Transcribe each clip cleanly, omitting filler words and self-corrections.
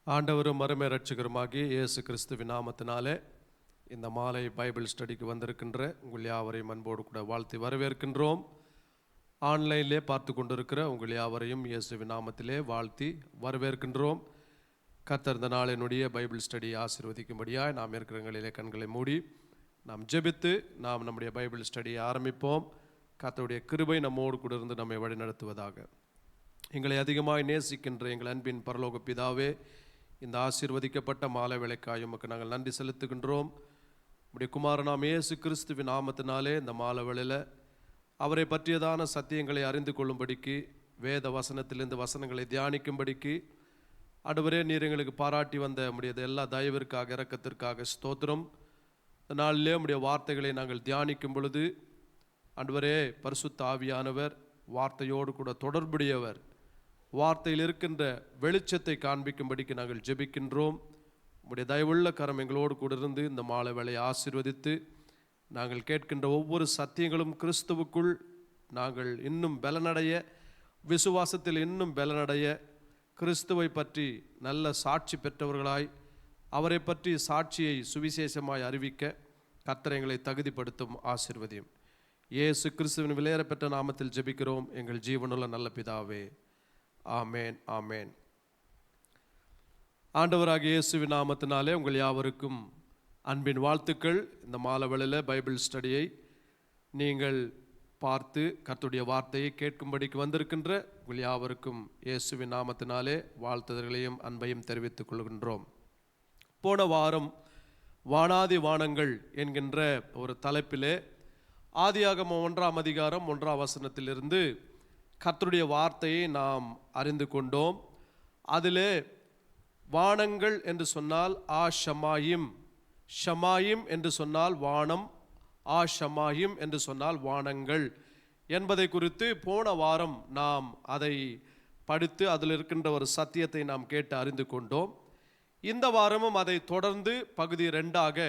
ஆண்டவரும் மறுமை இரட்சகருமாகிய இயேசு கிறிஸ்துவின் நாமத்தினாலே இந்த மாலை பைபிள் ஸ்டடிக்கு வந்திருக்கின்ற உங்கள் யாவரையும் அன்போடு கூட வாழ்த்தி வரவேற்கின்றோம். ஆன்லைனிலே பார்த்து கொண்டிருக்கிற உங்கள் யாவரையும் இயேசுவின் நாமத்திலே வாழ்த்தி வரவேற்கின்றோம். கர்த்தர் இந்த நாளினுடைய பைபிள் ஸ்டடி ஆசீர்வதிக்கும்படியாய் நாம் இருக்கிறங்களிலே கண்களை மூடி நாம் ஜெபித்து நாம் நம்முடைய பைபிள் ஸ்டடியை ஆரம்பிப்போம். கர்த்தருடைய கிருபை நம்மோடு கூட இருந்து நம்மை வழிநடத்துவதாக. எங்களை அதிகமாய் நேசிக்கின்ற எங்கள் அன்பின் பரலோக பிதாவே, இந்த ஆசீர்வதிக்கப்பட்ட மாலை வேளைக்காய் உமக்கு நாங்கள் நன்றி செலுத்துகின்றோம். நம்முடைய குமாரனாம் இயேசு கிறிஸ்துவின் நாமத்தினாலே இந்த மாலை வேளையில் அவரை பற்றியதான சத்தியங்களை அறிந்து கொள்ளும்படிக்கு, வேத வசனத்திலிருந்து வசனங்களை தியானிக்கும்படிக்கு ஆண்டவரே, நீர் எங்களுக்கு பாராட்டி வந்த முடியாத எல்லா தயவிற்காக இரக்கத்திற்காக ஸ்தோத்திரம். இந்த நாளிலே உம்முடைய வார்த்தைகளை நாங்கள் தியானிக்கும் பொழுது ஆண்டவரே, பரிசுத்த ஆவியானவர் வார்த்தையோடு கூட தொடர்புடையவர், வார்த்தையில் இருக்கின்ற வெளிச்சத்தை காண்பிக்கும்படிக்கு நாங்கள் ஜெபிக்கின்றோம். உம்முடைய தயவுள்ள கரம் எங்களோடு கூட இருந்து இந்த மாலை வேளையை ஆசீர்வதித்து நாங்கள் கேட்கின்ற ஒவ்வொரு சத்தியங்களும் கிறிஸ்துவுக்குள் நாங்கள் இன்னும் பலனடைய, விசுவாசத்தில் இன்னும் பலனடைய, கிறிஸ்துவை பற்றி நல்ல சாட்சி பெற்றவர்களாய் அவரை பற்றி சாட்சியை சுவிசேஷமாய் அறிவிக்க கர்த்தர் எங்களை தகுதிப்படுத்தும் ஆசீர்வதியும். இயேசு கிறிஸ்துவின் விலையேறப்பெற்ற நாமத்தில் ஜெபிக்கிறோம் எங்கள் ஜீவனுள்ள நல்ல பிதாவே, ஆமேன் ஆமேன். ஆண்டவராகிய இயேசுவின் நாமத்தினாலே உங்கள் யாவருக்கும் அன்பின் வாழ்த்துக்கள். இந்த மாலை வேளையில் பைபிள் ஸ்டடியை நீங்கள் பார்த்து கர்த்தருடைய வார்த்தையை கேட்கும்படிக்கு வந்திருக்கின்ற உங்கள் யாவருக்கும் இயேசுவின் நாமத்தினாலே வாழ்த்துதல்களையும் அன்பையும் தெரிவித்துக் கொள்கின்றோம். போன வாரம் வானாதி வானங்கள் என்கின்ற ஒரு தலைப்பிலே ஆதியாகமம் 1ஆம் அதிகாரம் 1ஆம் வசனத்திலிருந்து கர்த்தருடைய வார்த்தையை நாம் அறிந்து கொண்டோம். அதிலே வானங்கள் என்று சொன்னால் ஷமாயிம், ஷமாயிம் என்று சொன்னால் வானம், ஷமாயிம் என்று சொன்னால் வானங்கள் என்பதை குறித்து போன வாரம் நாம் அதை படித்து அதில் இருக்கின்ற ஒரு சத்தியத்தை நாம் கேட்டு அறிந்து கொண்டோம். இந்த வாரமும் அதை தொடர்ந்து பகுதி 2ஆக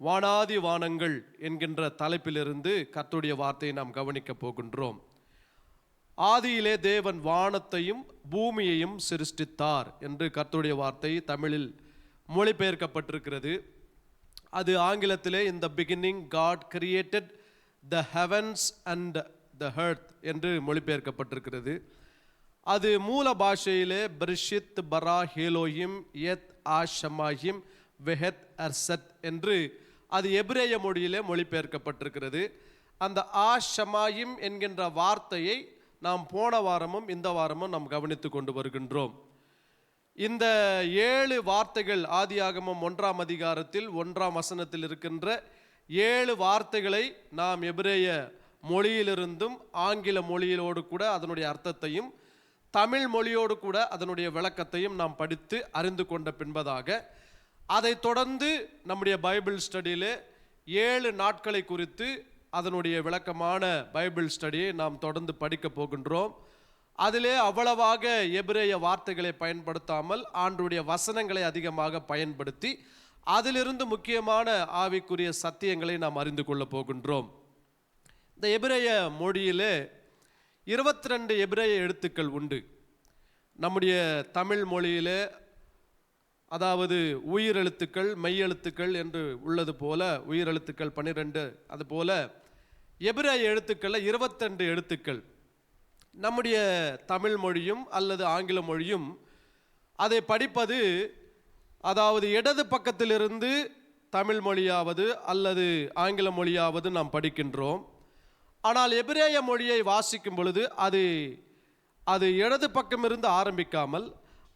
வானாதி வானங்கள் என்கின்ற தலைப்பிலிருந்து கர்த்தருடைய வார்த்தையை நாம் கவனிக்க போகின்றோம். ஆதியிலே தேவன் வானத்தையும் பூமியையும் சிருஷ்டித்தார் என்று கர்த்தருடைய வார்த்தை தமிழில் மொழிபெயர்க்கப்பட்டிருக்கிறது. அது ஆங்கிலத்திலே in the beginning God created the heavens and the earth என்று மொழிபெயர்க்கப்பட்டிருக்கிறது. அது மூல பாஷையிலே பிரிஷித் பரா ஹேலோஹிம் எத் ஷமாயிம் வெஹத் அர்சத் என்று அது எபிரேய மொழியிலே மொழிபெயர்க்கப்பட்டிருக்கிறது. அந்த ஷமாயிம் என்கின்ற வார்த்தையை நாம் போன வாரமும் இந்த வாரமும் நாம் கவனித்து கொண்டு வருகின்றோம். இந்த 7 வார்த்தைகள் ஆதியாகமம் 1ஆம் அதிகாரத்தில் 1ஆம் வசனத்தில் இருக்கின்ற 7 வார்த்தைகளை நாம் எபிரேய மொழியிலிருந்தும் ஆங்கில மொழியிலோடு கூட அதனுடைய அர்த்தத்தையும் தமிழ் மொழியோடு கூட அதனுடைய விளக்கத்தையும் நாம் படித்து அறிந்து கொண்ட பின்பதாக அதை தொடர்ந்து நம்முடைய பைபிள் ஸ்டடியிலே 7 நாட்களை குறித்து அதனுடைய விளக்கமான பைபிள் ஸ்டடியை நாம் தொடர்ந்து படிக்க போகின்றோம். அதிலே அவ்வளவாக எபிரேய வார்த்தைகளை பயன்படுத்தாமல் ஆண்டவருடைய வசனங்களை அதிகமாக பயன்படுத்தி அதிலிருந்து முக்கியமான ஆவிக்குரிய சத்தியங்களை நாம் அறிந்து கொள்ள போகின்றோம். இந்த எபிரேய மொழியிலே 22 எபிரேய எழுத்துக்கள் உண்டு. நம்முடைய தமிழ் மொழியிலே அதாவது உயிரெழுத்துக்கள் மெய்யெழுத்துக்கள் என்று உள்ளது போல உயிரெழுத்துக்கள் 12, அதுபோல எபிரேய எழுத்துக்களில் 22 எழுத்துக்கள். நம்முடைய தமிழ் மொழியும் அல்லது ஆங்கில மொழியும் அதை படிப்பது, அதாவது இடது பக்கத்திலிருந்து தமிழ் மொழியாவது அல்லது ஆங்கில மொழியாவது நாம் படிக்கின்றோம். ஆனால் எபிரேய மொழியை வாசிக்கும் பொழுது அது இடது பக்கமிருந்து ஆரம்பிக்காமல்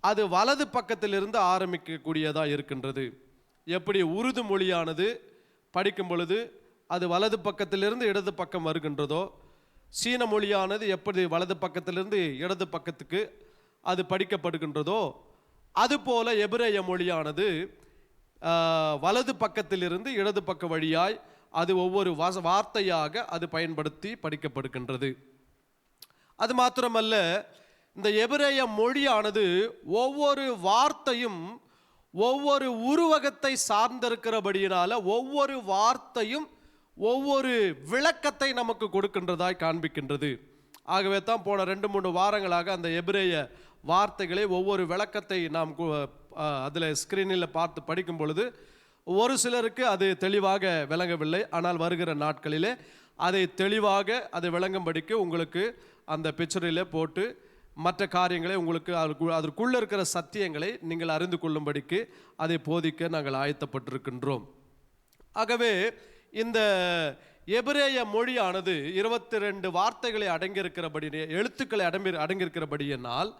அது வலது பக்கத்திலிருந்து ஆரம்பிக்கக்கூடியதாக இருக்கின்றது. எப்படி உருது மொழியானது படிக்கும் பொழுது அது வலது பக்கத்திலிருந்து இடது பக்கம் வருகின்றதோ, சீன மொழியானது எப்படி வலது பக்கத்திலிருந்து இடது பக்கத்துக்கு அது படிக்கப்படுகின்றதோ, அதுபோல எபிரேய மொழியானது வலது பக்கத்திலிருந்து இடது பக்க வழியாய் அது ஒவ்வொரு வார்த்தையாக அது பயன்படுத்தி படிக்கப்படுகின்றது. அது மாத்திரமல்ல, இந்த எபிரேய மொழியானது ஒவ்வொரு வார்த்தையும் ஒவ்வொரு உருவகத்தை சார்ந்திருக்கிறபடியினால ஒவ்வொரு வார்த்தையும் ஒவ்வொரு விளக்கத்தை நமக்கு கொடுக்கின்றதாய் காண்பிக்கின்றது. ஆகவே தான் போன 2-3 வாரங்களாக அந்த எபிரேய வார்த்தைகளை ஒவ்வொரு விளக்கத்தை நாம் அதில் ஸ்க்ரீனில் பார்த்து படிக்கும் பொழுது ஒரு சிலருக்கு அது தெளிவாக விளங்கவில்லை. ஆனால் வருகிற நாட்களிலே அதை தெளிவாக அதை விளங்கும்படிக்கு உங்களுக்கு அந்த பிக்சரில் போட்டு மற்ற காரியங்களை உங்களுக்கு அதற்குள்ளே இருக்கிற சத்தியங்களை நீங்கள் அறிந்து கொள்ளும்படிக்கு அதை போதிக்க நாங்கள் ஆயத்தப்பட்டிருக்கின்றோம். ஆகவே இந்த எபிரேய மொழியானது 22 வார்த்தைகளை அடங்கியிருக்கிறபடி, எழுத்துக்களை அடங்கியிருக்கிறபடியினால்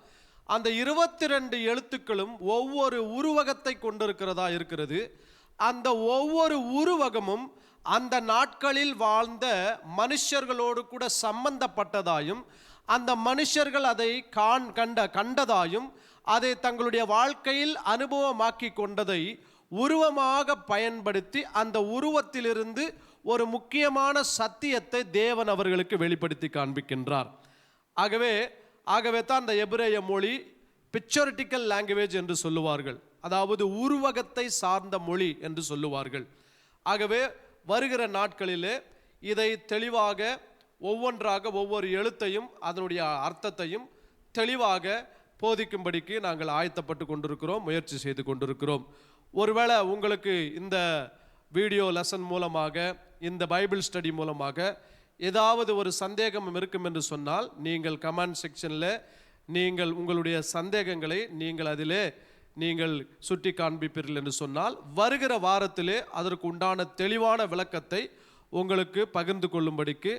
அந்த 22 எழுத்துக்களும் ஒவ்வொரு உருவகத்தை கொண்டிருக்கிறதா இருக்கிறது. அந்த ஒவ்வொரு உருவகமும் அந்த நாட்களில் வாழ்ந்த மனுஷர்களோடு கூட சம்பந்தப்பட்டதாயும், அந்த மனுஷர்கள் அதை கண்டதாயும், அதை தங்களுடைய வாழ்க்கையில் அனுபவமாக்கி கொண்டதை உருவமாக பயன்படுத்தி அந்த உருவத்திலிருந்து ஒரு முக்கியமான சத்தியத்தை தேவன் அவர்களுக்கு வெளிப்படுத்தி காண்பிக்கின்றார். ஆகவே தான் அந்த எபிரேய மொழி பிக்சரிட்டிக்கல் லாங்குவேஜ் என்று சொல்லுவார்கள். அதாவது உருவகத்தை சார்ந்த மொழி என்று சொல்லுவார்கள். ஆகவே வருகிற நாட்களிலே இதை தெளிவாக ஒவ்வொன்றாக ஒவ்வொரு எழுத்தையும் அதனுடைய அர்த்தத்தையும் தெளிவாக போதிக்கும்படிக்கு நாங்கள் ஆயத்தப்பட்டு கொண்டிருக்கிறோம், முயற்சி செய்து கொண்டிருக்கிறோம். ஒருவேளை உங்களுக்கு இந்த வீடியோ லெசன் மூலமாக, இந்த பைபிள் ஸ்டடி மூலமாக ஏதாவது ஒரு சந்தேகம் இருக்கும் என்று சொன்னால் நீங்கள் கமெண்ட் செக்ஷனில் நீங்கள் உங்களுடைய சந்தேகங்களை நீங்கள் சுட்டி காண்பிப்பீர்கள் என்று சொன்னால் வருகிற வாரத்திலே அதற்கு உண்டான தெளிவான விளக்கத்தை உங்களுக்கு பகிர்ந்து கொள்ளும்படிக்கு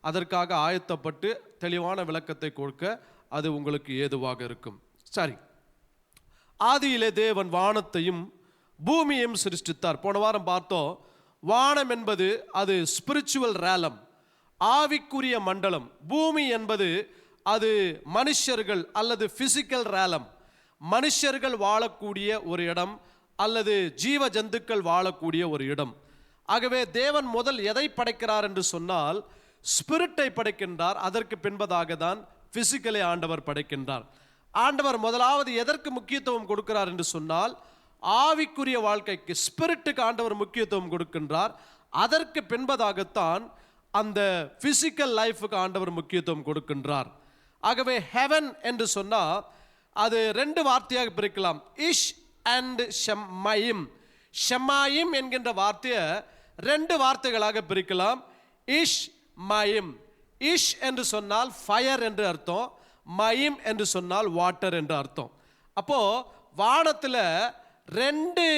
அதற்காக ஆயத்தப்பட்டு தெளிவான விளக்கத்தை கொடுக்க அது உங்களுக்கு ஏதுவாக இருக்கும். சரி, ஆதியிலே தேவன் வானத்தையும் பூமியையும் சிருஷ்டித்தார். போன வாரம் பார்த்தோம், வானம் என்பது அது ஸ்பிரிச்சுவல் ரேலம், ஆவிக்குரிய மண்டலம். பூமி என்பது அது மனுஷர்கள் அல்லது பிசிக்கல் ரேலம், மனுஷர்கள் வாழக்கூடிய ஒரு இடம் அல்லது ஜீவ ஜந்துக்கள் வாழக்கூடிய ஒரு இடம். ஆகவே தேவன் முதல் எதை படைக்கிறார் என்று சொன்னால் ஸ்பிரிட்டை படைக்கின்றார். அதற்கு பின்பதாக தான் பிசிக்கலை ஆண்டவர் படைக்கின்றார். ஆண்டவர் முதலாவது எதற்கு முக்கியத்துவம் கொடுக்கிறார் என்று சொன்னால் ஆவிக்குரிய வாழ்க்கைக்கு, ஸ்பிரிட்டுக்கு ஆண்டவர் முக்கியத்துவம் கொடுக்கின்றார். அதற்கு பின்பதாகத்தான் அந்த பிசிக்கல் லைஃபுக்கு ஆண்டவர் முக்கியத்துவம் கொடுக்கின்றார். ஆகவே ஹெவன் என்று சொன்னால் அது 2 வார்த்தையாக பிரிக்கலாம், இஷ் அண்ட் ஷம்மாயிம். ஷம்மாயிம் என்கின்ற வார்த்தையை 2 வார்த்தைகளாக பிரிக்கலாம், இஷ் மயிம். இஷ் என்று சொன்னால் ஃபயர் என்று அர்த்தம், மயிம் என்று சொன்னால் வாட்டர் என்று அர்த்தம். அப்போ வானத்தில் 2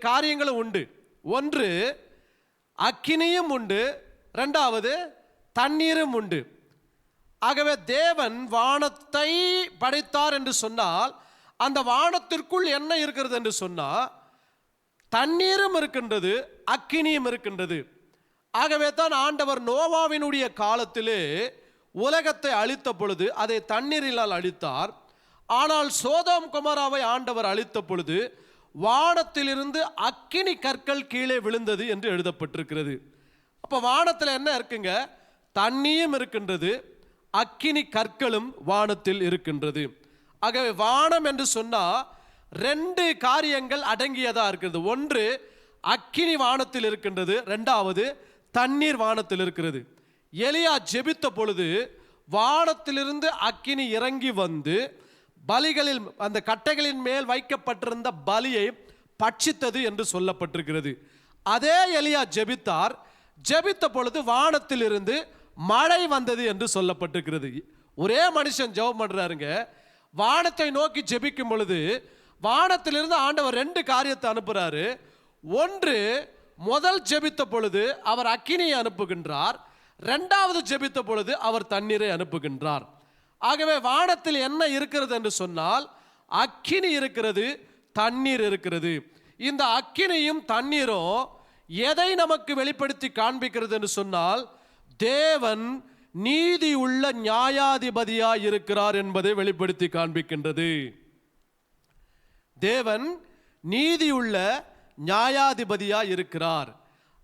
காரியங்களும் உண்டு. ஒன்று அக்கினியும் உண்டு, 2வது தண்ணீரும் உண்டு. ஆகவே தேவன் வானத்தை படைத்தார் என்று சொன்னால் அந்த வானத்திற்குள் என்ன இருக்கிறது என்று சொன்னால் தண்ணீரும் இருக்கின்றது, அக்கினியும் இருக்கின்றது. ஆகவே தான் ஆண்டவர் நோவாவினுடைய காலத்திலே உலகத்தை அழித்த பொழுது அதை தண்ணீரினால் அழித்தார். ஆனால் சோதோம் கொமோராவை ஆண்டவர் அழித்த பொழுது வானத்திலிருந்து அக்கினி கற்கள் கீழே விழுந்தது என்று எழுதப்பட்டிருக்கிறது. அப்போ வானத்தில் என்ன இருக்குங்க? தண்ணியும் இருக்கின்றது, அக்கினி கற்களும் வானத்தில் இருக்கின்றது. ஆகவே வானம் என்று சொன்னால் 2 காரியங்கள் அடங்கியதா இருக்கிறது. ஒன்று அக்கினி வானத்தில் இருக்கின்றது, 2வது தண்ணீர் வானத்தில் இருக்கிறது. எலியா ஜெபித்த பொழுது வானத்திலிருந்து அக்கினி இறங்கி வந்து பலிகளில் அந்த கட்டைகளின் மேல் வைக்கப்பட்டிருந்த பலியை பட்சித்தது என்று சொல்லப்பட்டிருக்கிறது. அதே எலியா ஜெபித்தார், ஜெபித்த பொழுது வானத்திலிருந்து மழை வந்தது என்று சொல்லப்பட்டிருக்கிறது. ஒரே மனுஷன் ஜெபம் பண்றாருங்க, வானத்தை நோக்கி ஜெபிக்கும் பொழுது வானத்திலிருந்து ஆண்டவர் 2 காரியத்தை அனுப்புறாரு. ஒன்று, முதல் ஜெபித்த பொழுது அவர் அக்கினியை அனுப்புகின்றார், 2வது ஜெபித்த பொழுது அவர் தண்ணீரை அனுப்புகின்றார். ஆகவே வானத்தில் என்ன இருக்கிறது என்று சொன்னால் அக்கினி இருக்கிறது, தண்ணீர் இருக்கிறது. இந்த அக்கினியும் தண்ணீரும் எதை நமக்கு வெளிப்படுத்தி காண்பிக்கிறது என்று சொன்னால் தேவன் நீதி உள்ள நியாயாதிபதியாய் இருக்கிறார் என்பதை வெளிப்படுத்தி காண்பிக்கின்றது. தேவன் நீதியுள்ள நியாயாதிபதியாய் இருக்கிறார்.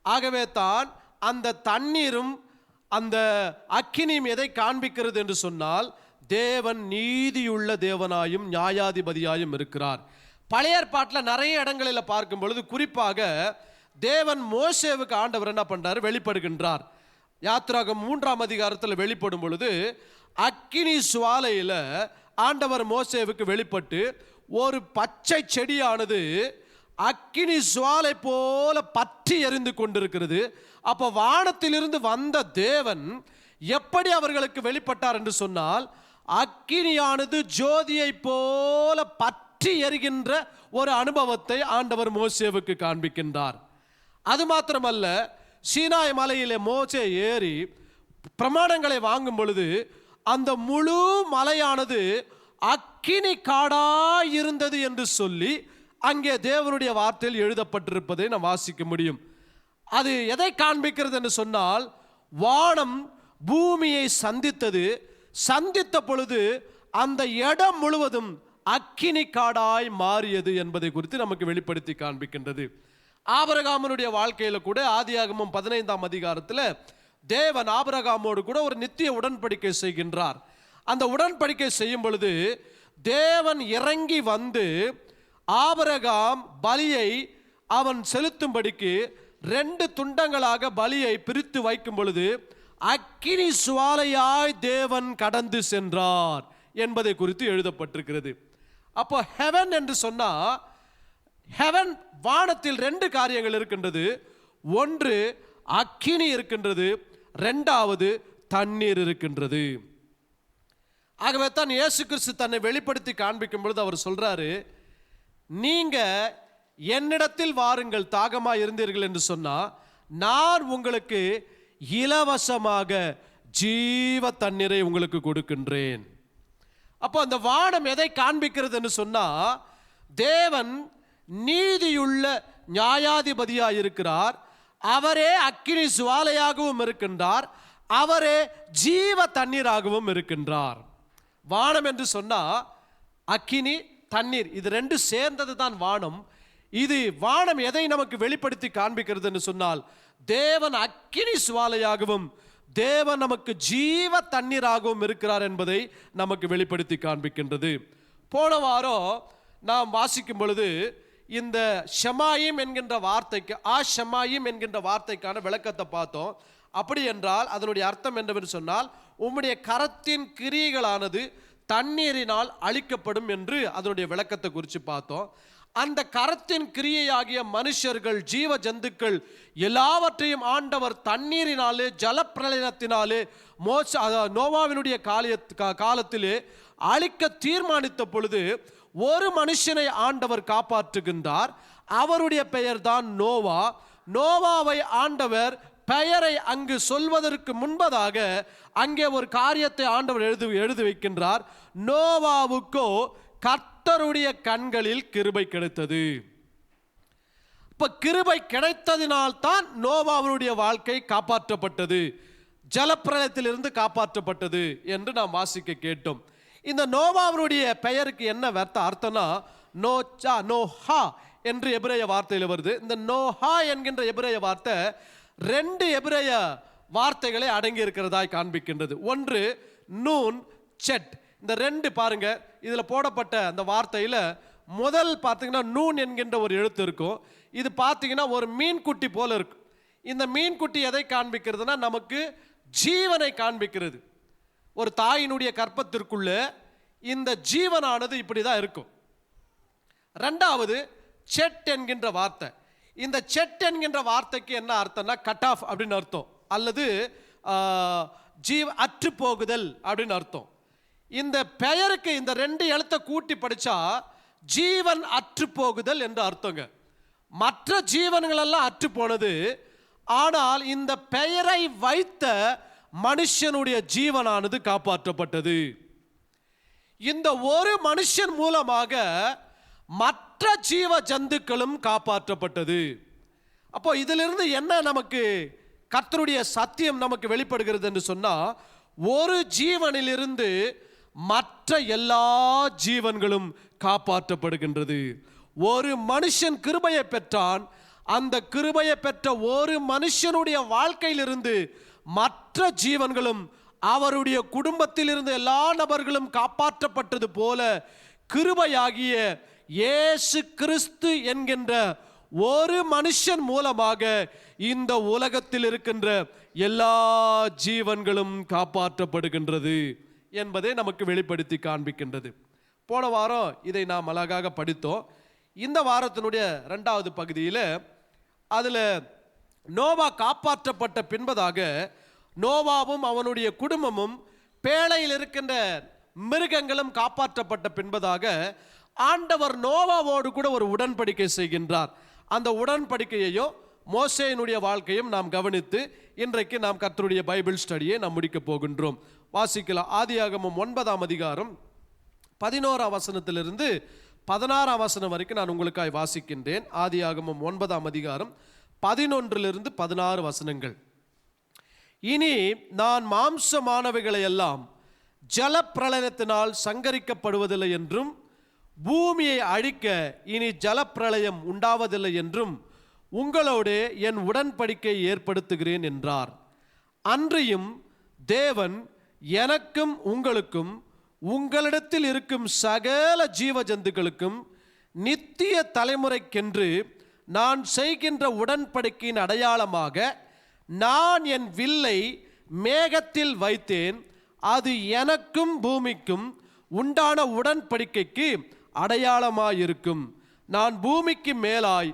ஆகவே தான் அந்த தண்ணீரும் அந்த அக்கினியும் எதை காண்பிக்கிறது என்று சொன்னால் தேவன் நீதியுள்ள தேவனாயும் நியாயாதிபதியாயும் இருக்கிறார். பழைய ஏற்பாட்டில் நிறைய இடங்களில் பார்க்கும் பொழுது குறிப்பாக தேவன் மோசேவுக்கு ஆண்டவர் என்ன பண்றாரு? வெளிப்படுகின்றார். யாத்திராகமம் 3ஆம் அதிகாரத்தில் வெளிப்படும் பொழுது அக்கினி சுவாலையில் ஆண்டவர் மோசேவுக்கு வெளிப்பட்டு ஒரு பச்சை செடியானது அக்கினி ஜுவாலை போல பற்றி எரிந்து கொண்டிருக்கிறது. அப்போ வானத்திலிருந்து வந்த தேவன் எப்படி அவர்களுக்கு வெளிப்பட்டார் என்று சொன்னால், அக்கினியானது ஜோதியை போல பற்றி எரிகின்ற ஒரு அனுபவத்தை ஆண்டவர் மோசேவுக்கு காண்பிக்கின்றார். அது மாத்திரமல்ல, சீனாய் மலையிலே மோசே ஏறி பிரமாணங்களை வாங்கும் பொழுது அந்த முழு மலையானது அக்கினி காடாய் இருந்தது என்று சொல்லி அங்கே தேவனுடைய வார்த்தையில் எழுதப்பட்டிருப்பதை நாம் வாசிக்க முடியும். அது எதை காண்பிக்கிறது என்று சொன்னால், வானம் பூமியை சந்தித்த பொழுது அந்த இடம் முழுவதும் அக்கினி காடாய் மாறியது என்பதை குறித்து நமக்கு வெளிப்படுத்தி காண்பிக்கின்றது. ஆபிரகாமனுடைய வாழ்க்கையில கூட ஆதியாகமம் 15ஆம் அதிகாரத்தில் தேவன் ஆபிரகாமோடு கூட ஒரு நித்திய உடன்படிக்கை செய்கின்றார். அந்த உடன்படிக்கை செய்யும் பொழுது தேவன் இறங்கி வந்து ஆபிரகாம் பலியை அவன் செலுத்தும்படிக்கு 2 துண்டங்களாக பலியை பிரித்து வைக்கும் பொழுது அக்கினி சுவாலையாய் தேவன் கடந்து சென்றார் என்பதை குறித்து எழுதப்பட்டிருக்கிறது. அப்போ ஹெவன் என்று சொன்னா, ஹெவன் வானத்தில் 2 காரியங்கள் இருக்கின்றது. ஒன்று அக்கினி இருக்கின்றது, 2வது தண்ணீர் இருக்கின்றது. ஆகவே தான் இயேசு கிறிஸ்து தன்னை வெளிப்படுத்தி காண்பிக்கும் பொழுது அவர் சொல்றாரு, நீங்க என்னிடத்தில் வாருங்கள் தாகமாக இருந்தீர்கள் என்று சொன்னா நான் உங்களுக்கு இலவசமாக ஜீவ தண்ணீரை உங்களுக்கு கொடுக்கின்றேன். அப்போ அந்த வானம் எதை காண்பிக்கிறது என்று சொன்னா, தேவன் நீதியுள்ள நியாயாதிபதியாக இருக்கிறார். அவரே அக்கினி சுவாலையாகவும் இருக்கின்றார், அவரே ஜீவ தண்ணீராகவும் இருக்கின்றார். வானம் என்று சொன்னா அக்கினி தண்ணீர், இது 2 சேர்ந்தது தான் வானம். இது வானம் எதை நமக்கு வெளிப்படுத்தி காண்பிக்கிறது என்று சொன்னால், தேவன் அக்கினி சுவாலையாகவும் தேவன் நமக்கு ஜீவ தண்ணீராகவும் இருக்கிறார் என்பதை நமக்கு வெளிப்படுத்தி காண்பிக்கின்றது. போன வாரம் நாம் வாசிக்கும் பொழுது இந்த ஷமாயிம் என்கின்ற வார்த்தைக்கு ஷமாயிம் என்கின்ற வார்த்தைக்கான விளக்கத்தை பார்த்தோம். அப்படி என்றால் அதனுடைய அர்த்தம் என்னவென்று சொன்னால், உம்முடைய கரத்தின் கிரியைகளானது தண்ணீரினால் அழிக்கப்படும் என்று அதனுடைய விளக்கத்தை குறித்து பார்த்தோம். அந்த கரத்தின் கிரியையாகிய மனுஷர்கள், ஜீவ ஜந்துக்கள் எல்லாவற்றையும் ஆண்டவர் தண்ணீரினாலே ஜலப்பிரளயத்தினாலே நோவாவினுடைய காலத்திலே அழிக்க தீர்மானித்த பொழுது ஒரு மனுஷனை ஆண்டவர் காப்பாற்றுகின்றார். அவருடைய பெயர் தான் நோவா. நோவாவை ஆண்டவர் பெயரை அங்கு சொல்வதற்கு முன்பதாக அங்கே ஒரு காரியத்தை ஆண்டவர் எழுதி வைக்கின்றார். நோவாவுக்கோ கர்த்தருடைய கண்களில் கிருபை கிடைத்தது. இப்ப கிருபை கிடைத்ததினால்தான் நோவாவுடைய வாழ்க்கை காப்பாற்றப்பட்டது, ஜலப்பிரளயத்திலிருந்து காப்பாற்றப்பட்டது என்று நாம் வாசிக்க கேட்டோம். இந்த நோவாவுடைய பெயருக்கு என்ன அர்த்தம்னா, நோஹா என்று எபிரேய வார்த்தையில் வருது. இந்த நோஹா என்கின்ற எபிரேய வார்த்தை 2 எபிரேய வார்த்தைகளை அடங்கி இருக்கிறதாய் காண்பிக்கின்றது. ஒன்று நூன், செட். இந்த 2 பாருங்க, இதில் போடப்பட்ட அந்த வார்த்தையில் முதல் பார்த்தீங்கன்னா நூன் என்கின்ற ஒரு எழுத்து இருக்கும். இது பார்த்தீங்கன்னா ஒரு மீன்குட்டி போல இருக்கும். இந்த மீன்குட்டி எதை காண்பிக்கிறதுனா, நமக்கு ஜீவனை காண்பிக்கிறது. ஒரு தாயினுடைய கற்பத்திற்குள்ள இந்த ஜீவனானது இப்படி தான் இருக்கும். 2வது செட் என்கின்ற வார்த்தை. இந்த செட் என்கின்ற வார்த்தைக்கு என்ன அர்த்தம்னா, கட் ஆஃப் அப்படின்னு அர்த்தம், அல்லது அற்று போகுதல் அப்படின்னு அர்த்தம். இந்த பெயருக்கு இந்த 2 எழுத்தை கூட்டி படிச்சா ஜீவன் அற்று போகுதல் என்று அர்த்தங்க. மற்ற ஜீவன்கள் எல்லாம் அற்று போனது, ஆனால் இந்த பெயரை வைத்த மனுஷனுடைய ஜீவனானது காப்பாற்றப்பட்டது. இந்த ஒரு மனுஷன் மூலமாக மற்ற ஜீவ ஜந்துக்களும் காப்பாற்றப்பட்டது. அப்போ இதிலிருந்து என்ன நமக்கு கர்த்தருடைய சத்தியம் நமக்கு வெளிப்படுகிறது என்று சொன்னா, ஒரு ஜீவனிலிருந்து மற்ற எல்லா ஜீவன்களும் காப்பாற்றப்படுகின்றது. ஒரு மனுஷன் கிருபையை பெற்றான், அந்த கிருபையை பெற்ற ஒரு மனுஷனுடைய வாழ்க்கையிலிருந்து மற்ற ஜீவன்களும் அவருடைய குடும்பத்தில் இருந்து எல்லா நபர்களும் காப்பாற்றப்பட்டது போல கிருபையாகிய இயேசு கிறிஸ்து என்கின்ற ஒரு மனுஷன் மூலமாக இந்த உலகத்தில் இருக்கின்ற எல்லா ஜீவன்களும் காப்பாற்றப்படுகின்றது என்பதை நமக்கு வெளிப்படுத்தி காண்பிக்கின்றது. போன வாரம் இதை நாம் அழகாக படித்தோம். இந்த வாரத்தினுடைய 2வது பகுதியில் அதில் நோவா காப்பாற்றப்பட்ட பின்பதாக நோவாவும் அவனுடைய குடும்பமும் பேழையில் இருக்கின்ற மிருகங்களும் காப்பாற்றப்பட்ட பின்பதாக ஆண்டவர் நோவாவோடு கூட ஒரு உடன்படிக்கை செய்கின்றார். அந்த உடன்படிக்கையையும் மோசேயினுடைய வாழ்க்கையும் நாம் கவனித்து இன்றைக்கு நாம் கர்த்தருடைய பைபிள் ஸ்டடியை நாம் முடிக்க போகின்றோம். வாசிக்கலாம். ஆதியாகமம் 9ஆம் அதிகாரம் 11ஆம் வசனத்திலிருந்து 16ஆம் வசனம் வரைக்கும் நான் உங்களுக்காக வாசிக்கின்றேன். ஆதியாகமம் 9ஆம் அதிகாரம் 11லிருந்து 16 வசனங்கள். இனி நான் மாம்சமானவைகளை எல்லாம் ஜலப்பிரளயத்தினால் சங்கரிக்கப்படுவதில்லை என்றும் பூமியை அழிக்க இனி ஜலப்பிரளயம் உண்டாவதில்லை என்றும் உங்களோடு என் உடன்படிக்கை ஏற்படுத்துகிறேன் என்றார். அன்றியும் தேவன் எனக்கும் உங்களுக்கும் உங்களிடத்தில் இருக்கும் சகல ஜீவ ஜந்துக்களுக்கும் நித்திய தலைமுறைக்கென்று நான் செய்கின்ற உடன்படிக்கையின் அடையாளமாக நான் என் வில்லை மேகத்தில் வைத்தேன். அது எனக்கும் பூமிக்கும் உண்டான உடன்படிக்கைக்கு அடையாளமாயிருக்கும். நான் பூமிக்கு மேலாய்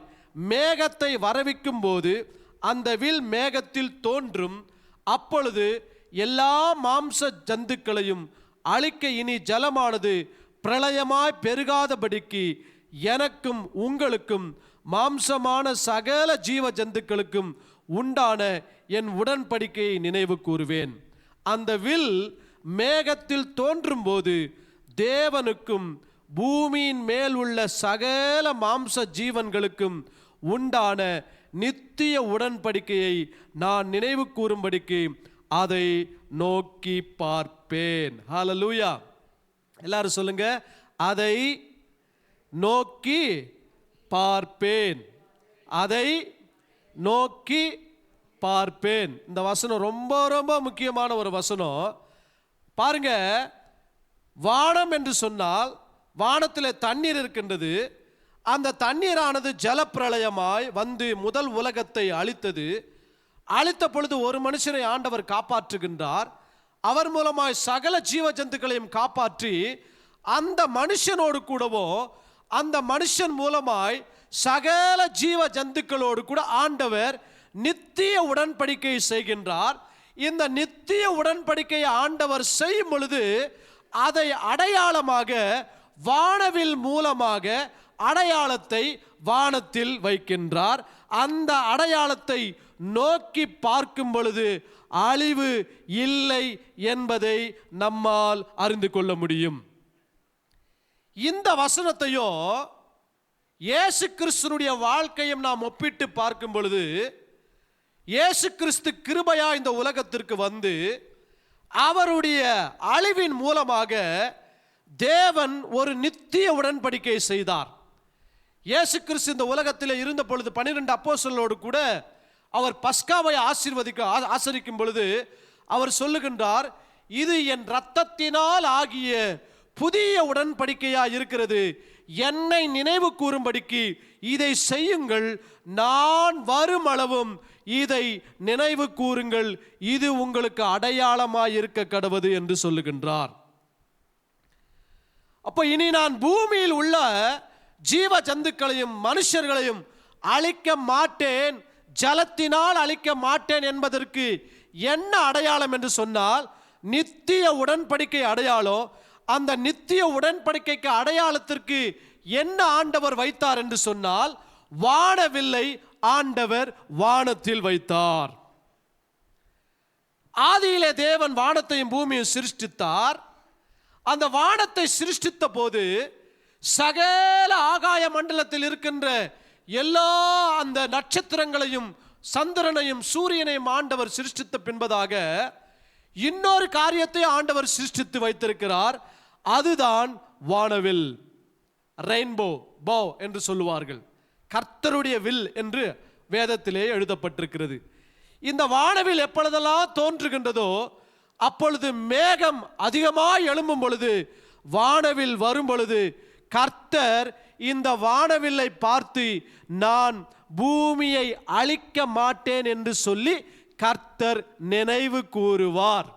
மேகத்தை வரவிக்கும் போது அந்த வில் மேகத்தில் தோன்றும். அப்பொழுது எல்லா மாம்ச ஜந்துக்களையும் அழிக்க இனி ஜலமானது பிரளயமாய் பெருகாதபடிக்கு எனக்கும் உங்களுக்கும் மாம்சமான சகல ஜீவ ஜந்துக்களுக்கும் உண்டான என் உடன்படிக்கையை நினைவு கூறுவேன். அந்த வில் மேகத்தில் தோன்றும் போது தேவனுக்கும் பூமியின் மேல் உள்ள சகல மாம்ச ஜீவன்களுக்கும் உண்டான நித்திய உடன்படிக்கையை நான் நினைவு கூறும்படிக்கு அதை நோக்கி பார்ப்பேன். ஹல்லேலூயா. எல்லாரும் சொல்லுங்க, அதை நோக்கி பார்ப்பேன், அதை நோக்கி பார்ப்பேன். இந்த வசனம் ரொம்ப ரொம்ப முக்கியமான ஒரு வசனம். பாருங்க, வானம் என்று சொன்னால் வானத்தில் தண்ணீர் இருக்கின்றது. அந்த தண்ணீரானது ஜலப்பிரளயமாய் வந்து முதல் உலகத்தை அழித்தது. அழித்த பொழுது ஒரு மனுஷனை ஆண்டவர் காப்பாற்றுகின்றார். அவர் மூலமாய் சகல ஜீவ ஜந்துக்களையும் காப்பாற்றி அந்த மனுஷனோடு கூடவோ அந்த மனுஷன் மூலமாய் சகல ஜீவ ஜந்துக்களோடு கூட ஆண்டவர் நித்திய உடன்படிக்கை செய்கின்றார். இந்த நித்திய உடன்படிக்கையை ஆண்டவர் செய்யும் பொழுது அதை அடையாளமாக வானவில் மூலமாக அடையாளத்தை வானத்தில் வைக்கின்றார். அந்த அடையாளத்தை நோக்கி பார்க்கும் பொழுது அழிவு இல்லை என்பதை நம்மால் அறிந்து கொள்ள முடியும். இந்த வசனத்தையும் இயேசு கிறிஸ்துனுடைய வாழ்க்கையும் நாம் ஒப்பிட்டு பார்க்கும் பொழுது இயேசு கிறிஸ்து கிருபையா இந்த உலகத்திற்கு வந்து அவருடைய அழிவின் மூலமாக தேவன் ஒரு நித்திய உடன்படிக்கை செய்தார். இயேசு கிறிஸ்து இந்த உலகத்தில் இருந்த பொழுது 12 அப்போஸ்தலரோடு கூட அவர் பஸ்காவை ஆசரிக்கும் பொழுது அவர் சொல்லுகின்றார், இது என் இரத்தத்தினால் ஆகிய புதிய உடன்படிக்கையா இருக்கிறது. என்னை நினைவு கூறும்படிக்கு இதை செய்யுங்கள். நான் வரும் அளவும் இதை நினைவு கூறுங்கள். இது உங்களுக்கு அடையாளமாய் இருக்க கடவது என்று சொல்லுகின்றார். அப்போ இனி நான் பூமியில் உள்ள ஜீவ ஜந்துக்களையும் மனுஷர்களையும் அழிக்க மாட்டேன், ஜலத்தினால் அழிக்க மாட்டேன் என்பதற்கு என்ன அடையாளம் என்று சொன்னால் நித்திய உடன்படிக்கை அடையாளம். அந்த நித்திய உடன்படிக்கைக்கு அடையாளத்திற்கு என்ன ஆண்டவர் வைத்தார் என்று சொன்னால் வானவில்லை ஆண்டவர் வானத்தில் வைத்தார். ஆதியிலே தேவன் வானத்தையும் பூமியையும் சிருஷ்டித்தார். அந்த வானத்தை சிருஷ்டித்த போது சகல ஆகாய மண்டலத்தில் இருக்கின்ற எல்லா அந்த நட்சத்திரங்களையும் சந்திரனையும் சூரியனையும் ஆண்டவர் சிருஷ்டித்த பின்பதாக இன்னொரு காரியத்தை ஆண்டவர் சிருஷ்டித்து வைத்திருக்கிறார். அதுதான் வானவில், ரெயின்போ போ என்று சொல்லுவார்கள். கர்த்தருடைய வில் என்று வேதத்திலே எழுதப்பட்டிருக்கிறது. இந்த வானவில் எப்பொழுதெல்லாம் தோன்றுகின்றதோ அப்பொழுது மேகம் அதிகமாய் எழும்பும் பொழுது வானவில் வரும் பொழுது கர்த்தர் இந்த வானவில்லை பார்த்து நான் பூமியை அழிக்க மாட்டேன் என்று சொல்லி கர்த்தர் நினைவு கூறுவார்.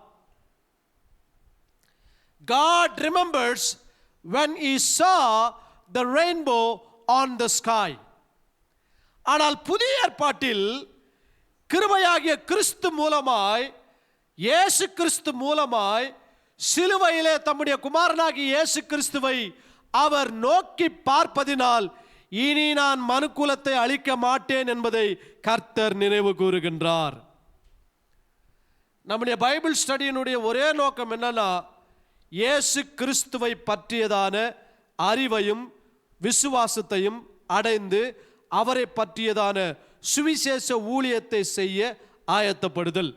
God remembers when he saw the rainbow on the sky. ஆனால் புதிய ஏற்பாட்டில் கிருபையாகிய கிறிஸ்து மூலமாய், இயேசு கிறிஸ்து மூலமாய் சிலுவையிலே தம்முடைய குமாரனாகிய இயேசு கிறிஸ்துவை அவர் நோக்கி பார்ப்பதினால் இனி நான் மனுக்குலத்தை அழிக்க மாட்டேன் என்பதை கர்த்தர் நினைவு கூறுகின்றார். நம்முடைய பைபிள் ஸ்டடியினுடைய ஒரே நோக்கம் என்னன்னா, இயேசு கிறிஸ்துவை பற்றியதான அறிவையும் விசுவாசத்தையும் அடைந்து அவரை பற்றியதான சுவிசேஷ ஊழியத்தை செய்ய ஆயத்தப்படுதல்.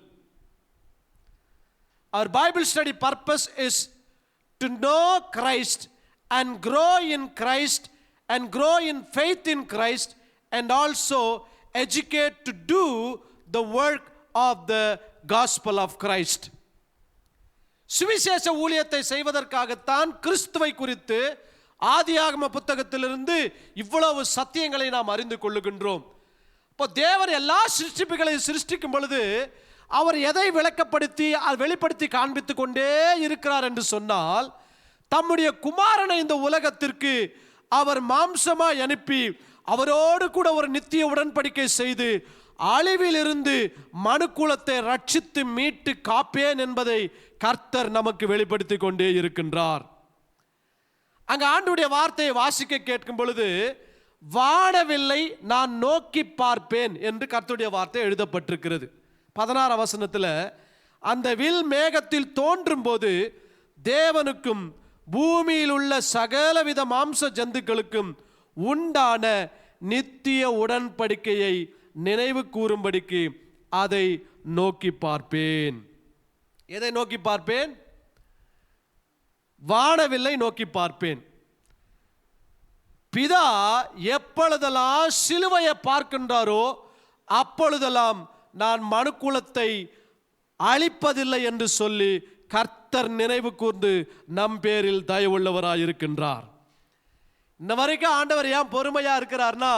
Our Bible study purpose is to know Christ and grow in Christ and grow in faith in Christ and also educate to do the work of the gospel of Christ. சுவிசேஷ ஊழியத்தை செய்வதற்காகத்தான் கிறிஸ்துவை குறித்து ஆதியாகம புத்தகத்திலிருந்து இவ்வளவு சத்தியங்களை நாம் அறிந்து கொள்ளுகின்றோம். இப்போ தேவர் எல்லா சிருஷ்டிப்புகளையும் சிருஷ்டிக்கும் பொழுது அவர் எதை விளக்கப்படுத்தி வெளிப்படுத்தி காண்பித்து கொண்டே இருக்கிறார் என்று சொன்னால், தம்முடைய குமாரனை இந்த உலகத்திற்கு அவர் மாம்சமாய் அனுப்பி அவரோடு கூட ஒரு நித்திய உடன்படிக்கை செய்து அழிவில் இருந்து மனுக்குலத்தை ரட்சித்து மீட்டு காப்பேன் என்பதை கர்த்தர் நமக்கு வெளிப்படுத்தி கொண்டே இருக்கின்றார். அங்க ஆண்டவருடைய வார்த்தையை வாசிக்க கேட்கும் பொழுது, வானவில்லை நான் நோக்கி பார்ப்பேன் என்று கர்த்தருடைய வார்த்தை எழுதப்பட்டிருக்கிறது. 16 வசனத்தில், அந்த வில் மேகத்தில் தோன்றும் போது தேவனுக்கும் பூமியில் உள்ள சகலவித மாம்ச ஜந்துக்களுக்கும் உண்டான நித்திய உடன்படிக்கையை நினைவு கூறும்படிக்கு அதை நோக்கி பார்ப்பேன். எதை நோக்கி பார்ப்பேன்? வானவில்லை நோக்கி பார்ப்பேன். பிதா எப்பொழுதெல்லாம் சிலுவையை பார்க்கின்றாரோ அப்பொழுதெல்லாம் நான் மனுக்குலத்தை அழிப்பதில்லை என்று சொல்லி கர்த்தர் நினைவு கூர்ந்து நம் பேரில் தயவுள்ளவராய் இருக்கின்றார். இன்ன வரைக்கும் ஆண்டவர் ஏன் பொறுமையா இருக்கிறார்னா,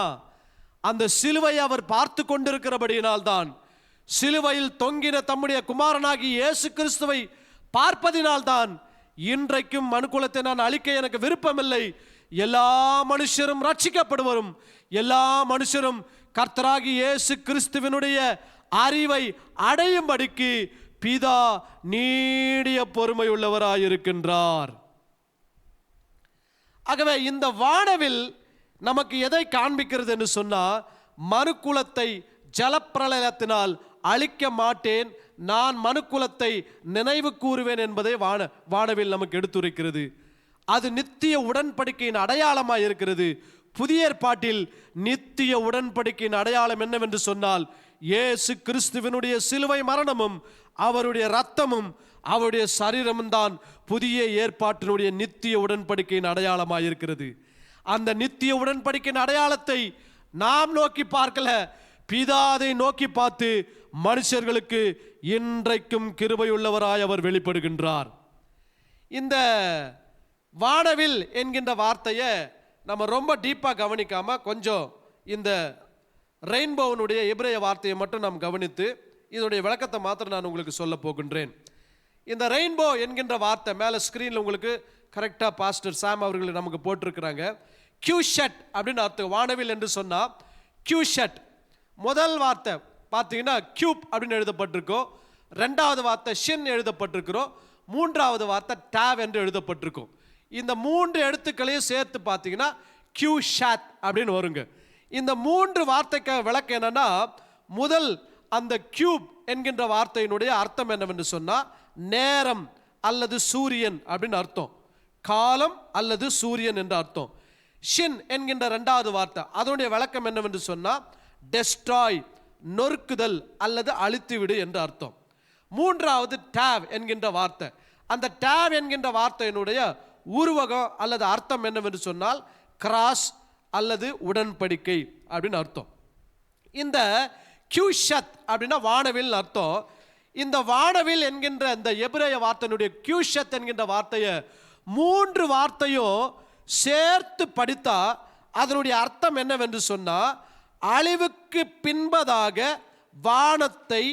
அந்த சிலுவையை அவர் பார்த்து கொண்டிருக்கிறபடியினால்தான், சிலுவையில் தொங்கின தம்முடைய குமாரனாகி இயேசு கிறிஸ்துவை பார்ப்பதினால்தான் இன்றைக்கும் மனுக்குலத்தை நான் அழிக்க எனக்கு விருப்பமில்லை, எல்லா மனுஷரும் ரட்சிக்கப்படுவரும், எல்லா மனுஷரும் கர்த்தராகி இயேசு கிறிஸ்துவினுடைய அறிவை அடையும்படிக்கு பிதா நீடிய பொறுமை உள்ளவராயிருக்கின்றார். ஆகவே இந்த வானவில் நமக்கு எதை காண்பிக்கிறது என்று சொன்னா, மனுக்குலத்தை ஜலப்பிரளயத்தினால் அழிக்க மாட்டேன், நான் மனுக்குலத்தை நினைவு கூறுவேன் என்பதை வானவில் நமக்கு எடுத்துரைக்கிறது. அது நித்திய உடன்படிக்கையின் அடையாளமாக இருக்கிறது. புதிய ஏற்பாட்டில் நித்திய உடன்படிக்கையின் அடையாளம் என்னவென்று சொன்னால், இயேசு கிறிஸ்துவினுடைய சிலுவை மரணமும் அவருடைய இரத்தமும் அவருடைய சரீரமும் தான் புதிய ஏற்பாட்டினுடைய நித்திய உடன்படிக்கையின் அடையாளமாக இருக்கிறது. அந்த நித்திய உடன்படிக்கையின் அடையாளத்தை நாம் நோக்கி பார்க்கல, பிதாவை நோக்கி பார்த்து மனுஷர்களுக்கு இன்றைக்கும் கிருபையுள்ளவராய் அவர் வெளிப்படுகின்றார். இந்த வானவில் என்கின்ற வார்த்தையை நம்ம ரொம்ப டீப்பாக கவனிக்காம கொஞ்சம் இந்த ரெயின்போவனுடைய எபிரேய வார்த்தையை மட்டும் நாம் கவனித்து இதனுடைய விளக்கத்தை மாத்திரம் நான் உங்களுக்கு சொல்ல போகின்றேன். இந்த ரெயின்போ என்கின்ற வார்த்தை மேலே ஸ்க்ரீனில் உங்களுக்கு கரெக்டாக பாஸ்டர் சாம் அவர்கள் நமக்கு போட்டிருக்கிறாங்க. கியூஷட் அப்படின்னு அர்த்தம். வானவில் என்று சொன்னால் கியூஷட். முதல் வார்த்தை பார்த்தீங்கன்னா கியூப் அப்படின்னு எழுதப்பட்டிருக்கோம், ரெண்டாவது வார்த்தை ஷின் எழுதப்பட்டிருக்கிறோம், மூன்றாவது வார்த்தை டேவ் என்று எழுதப்பட்டிருக்கும். இந்த மூன்று எழுத்துக்களையும் சேர்த்து பார்த்தீங்கன்னா கியூஷாத் அப்படின்னு வருங்க. இந்த மூன்று வார்த்தைக்கு விளக்கம் என்னன்னா, முதல் அந்த கியூப் என்கின்ற வார்த்தையினுடைய அர்த்தம் என்னவென்று சொன்னால் நேரம் அல்லது சூரியன் அப்படின்னு அர்த்தம், காலம் அல்லது சூரியன் என்ற அர்த்தம். ஷின் என்கின்ற இரண்டாவது வார்த்தை அதனுடைய விளக்கம் என்னவென்று சொன்னால் டெஸ்ட்ராய், நொறுக்குதல் அல்லது அழித்துவிடு என்று அர்த்தம். மூன்றாவது டேவ் என்கின்ற வார்த்தை, அந்த டேவ் என்கின்ற வார்த்தையினுடைய உருவகம் அல்லது அர்த்தம் என்னவென்று சொன்னால் கிராஸ் அல்லது உடன்படிக்கை அப்படின்னு அர்த்தம். இந்த கியூஷத் அப்படின்னா வானவில் அர்த்தம். இந்த வானவில் என்கின்ற இந்த எபிரேய வார்த்தையினுடைய கியூஷத் என்கின்ற வார்த்தையை மூன்று வார்த்தையும் சேர்த்து படித்தா அதனுடைய அர்த்தம் என்னவென்று சொன்னால் அழிவுக்கு பின்பதாக வானத்தை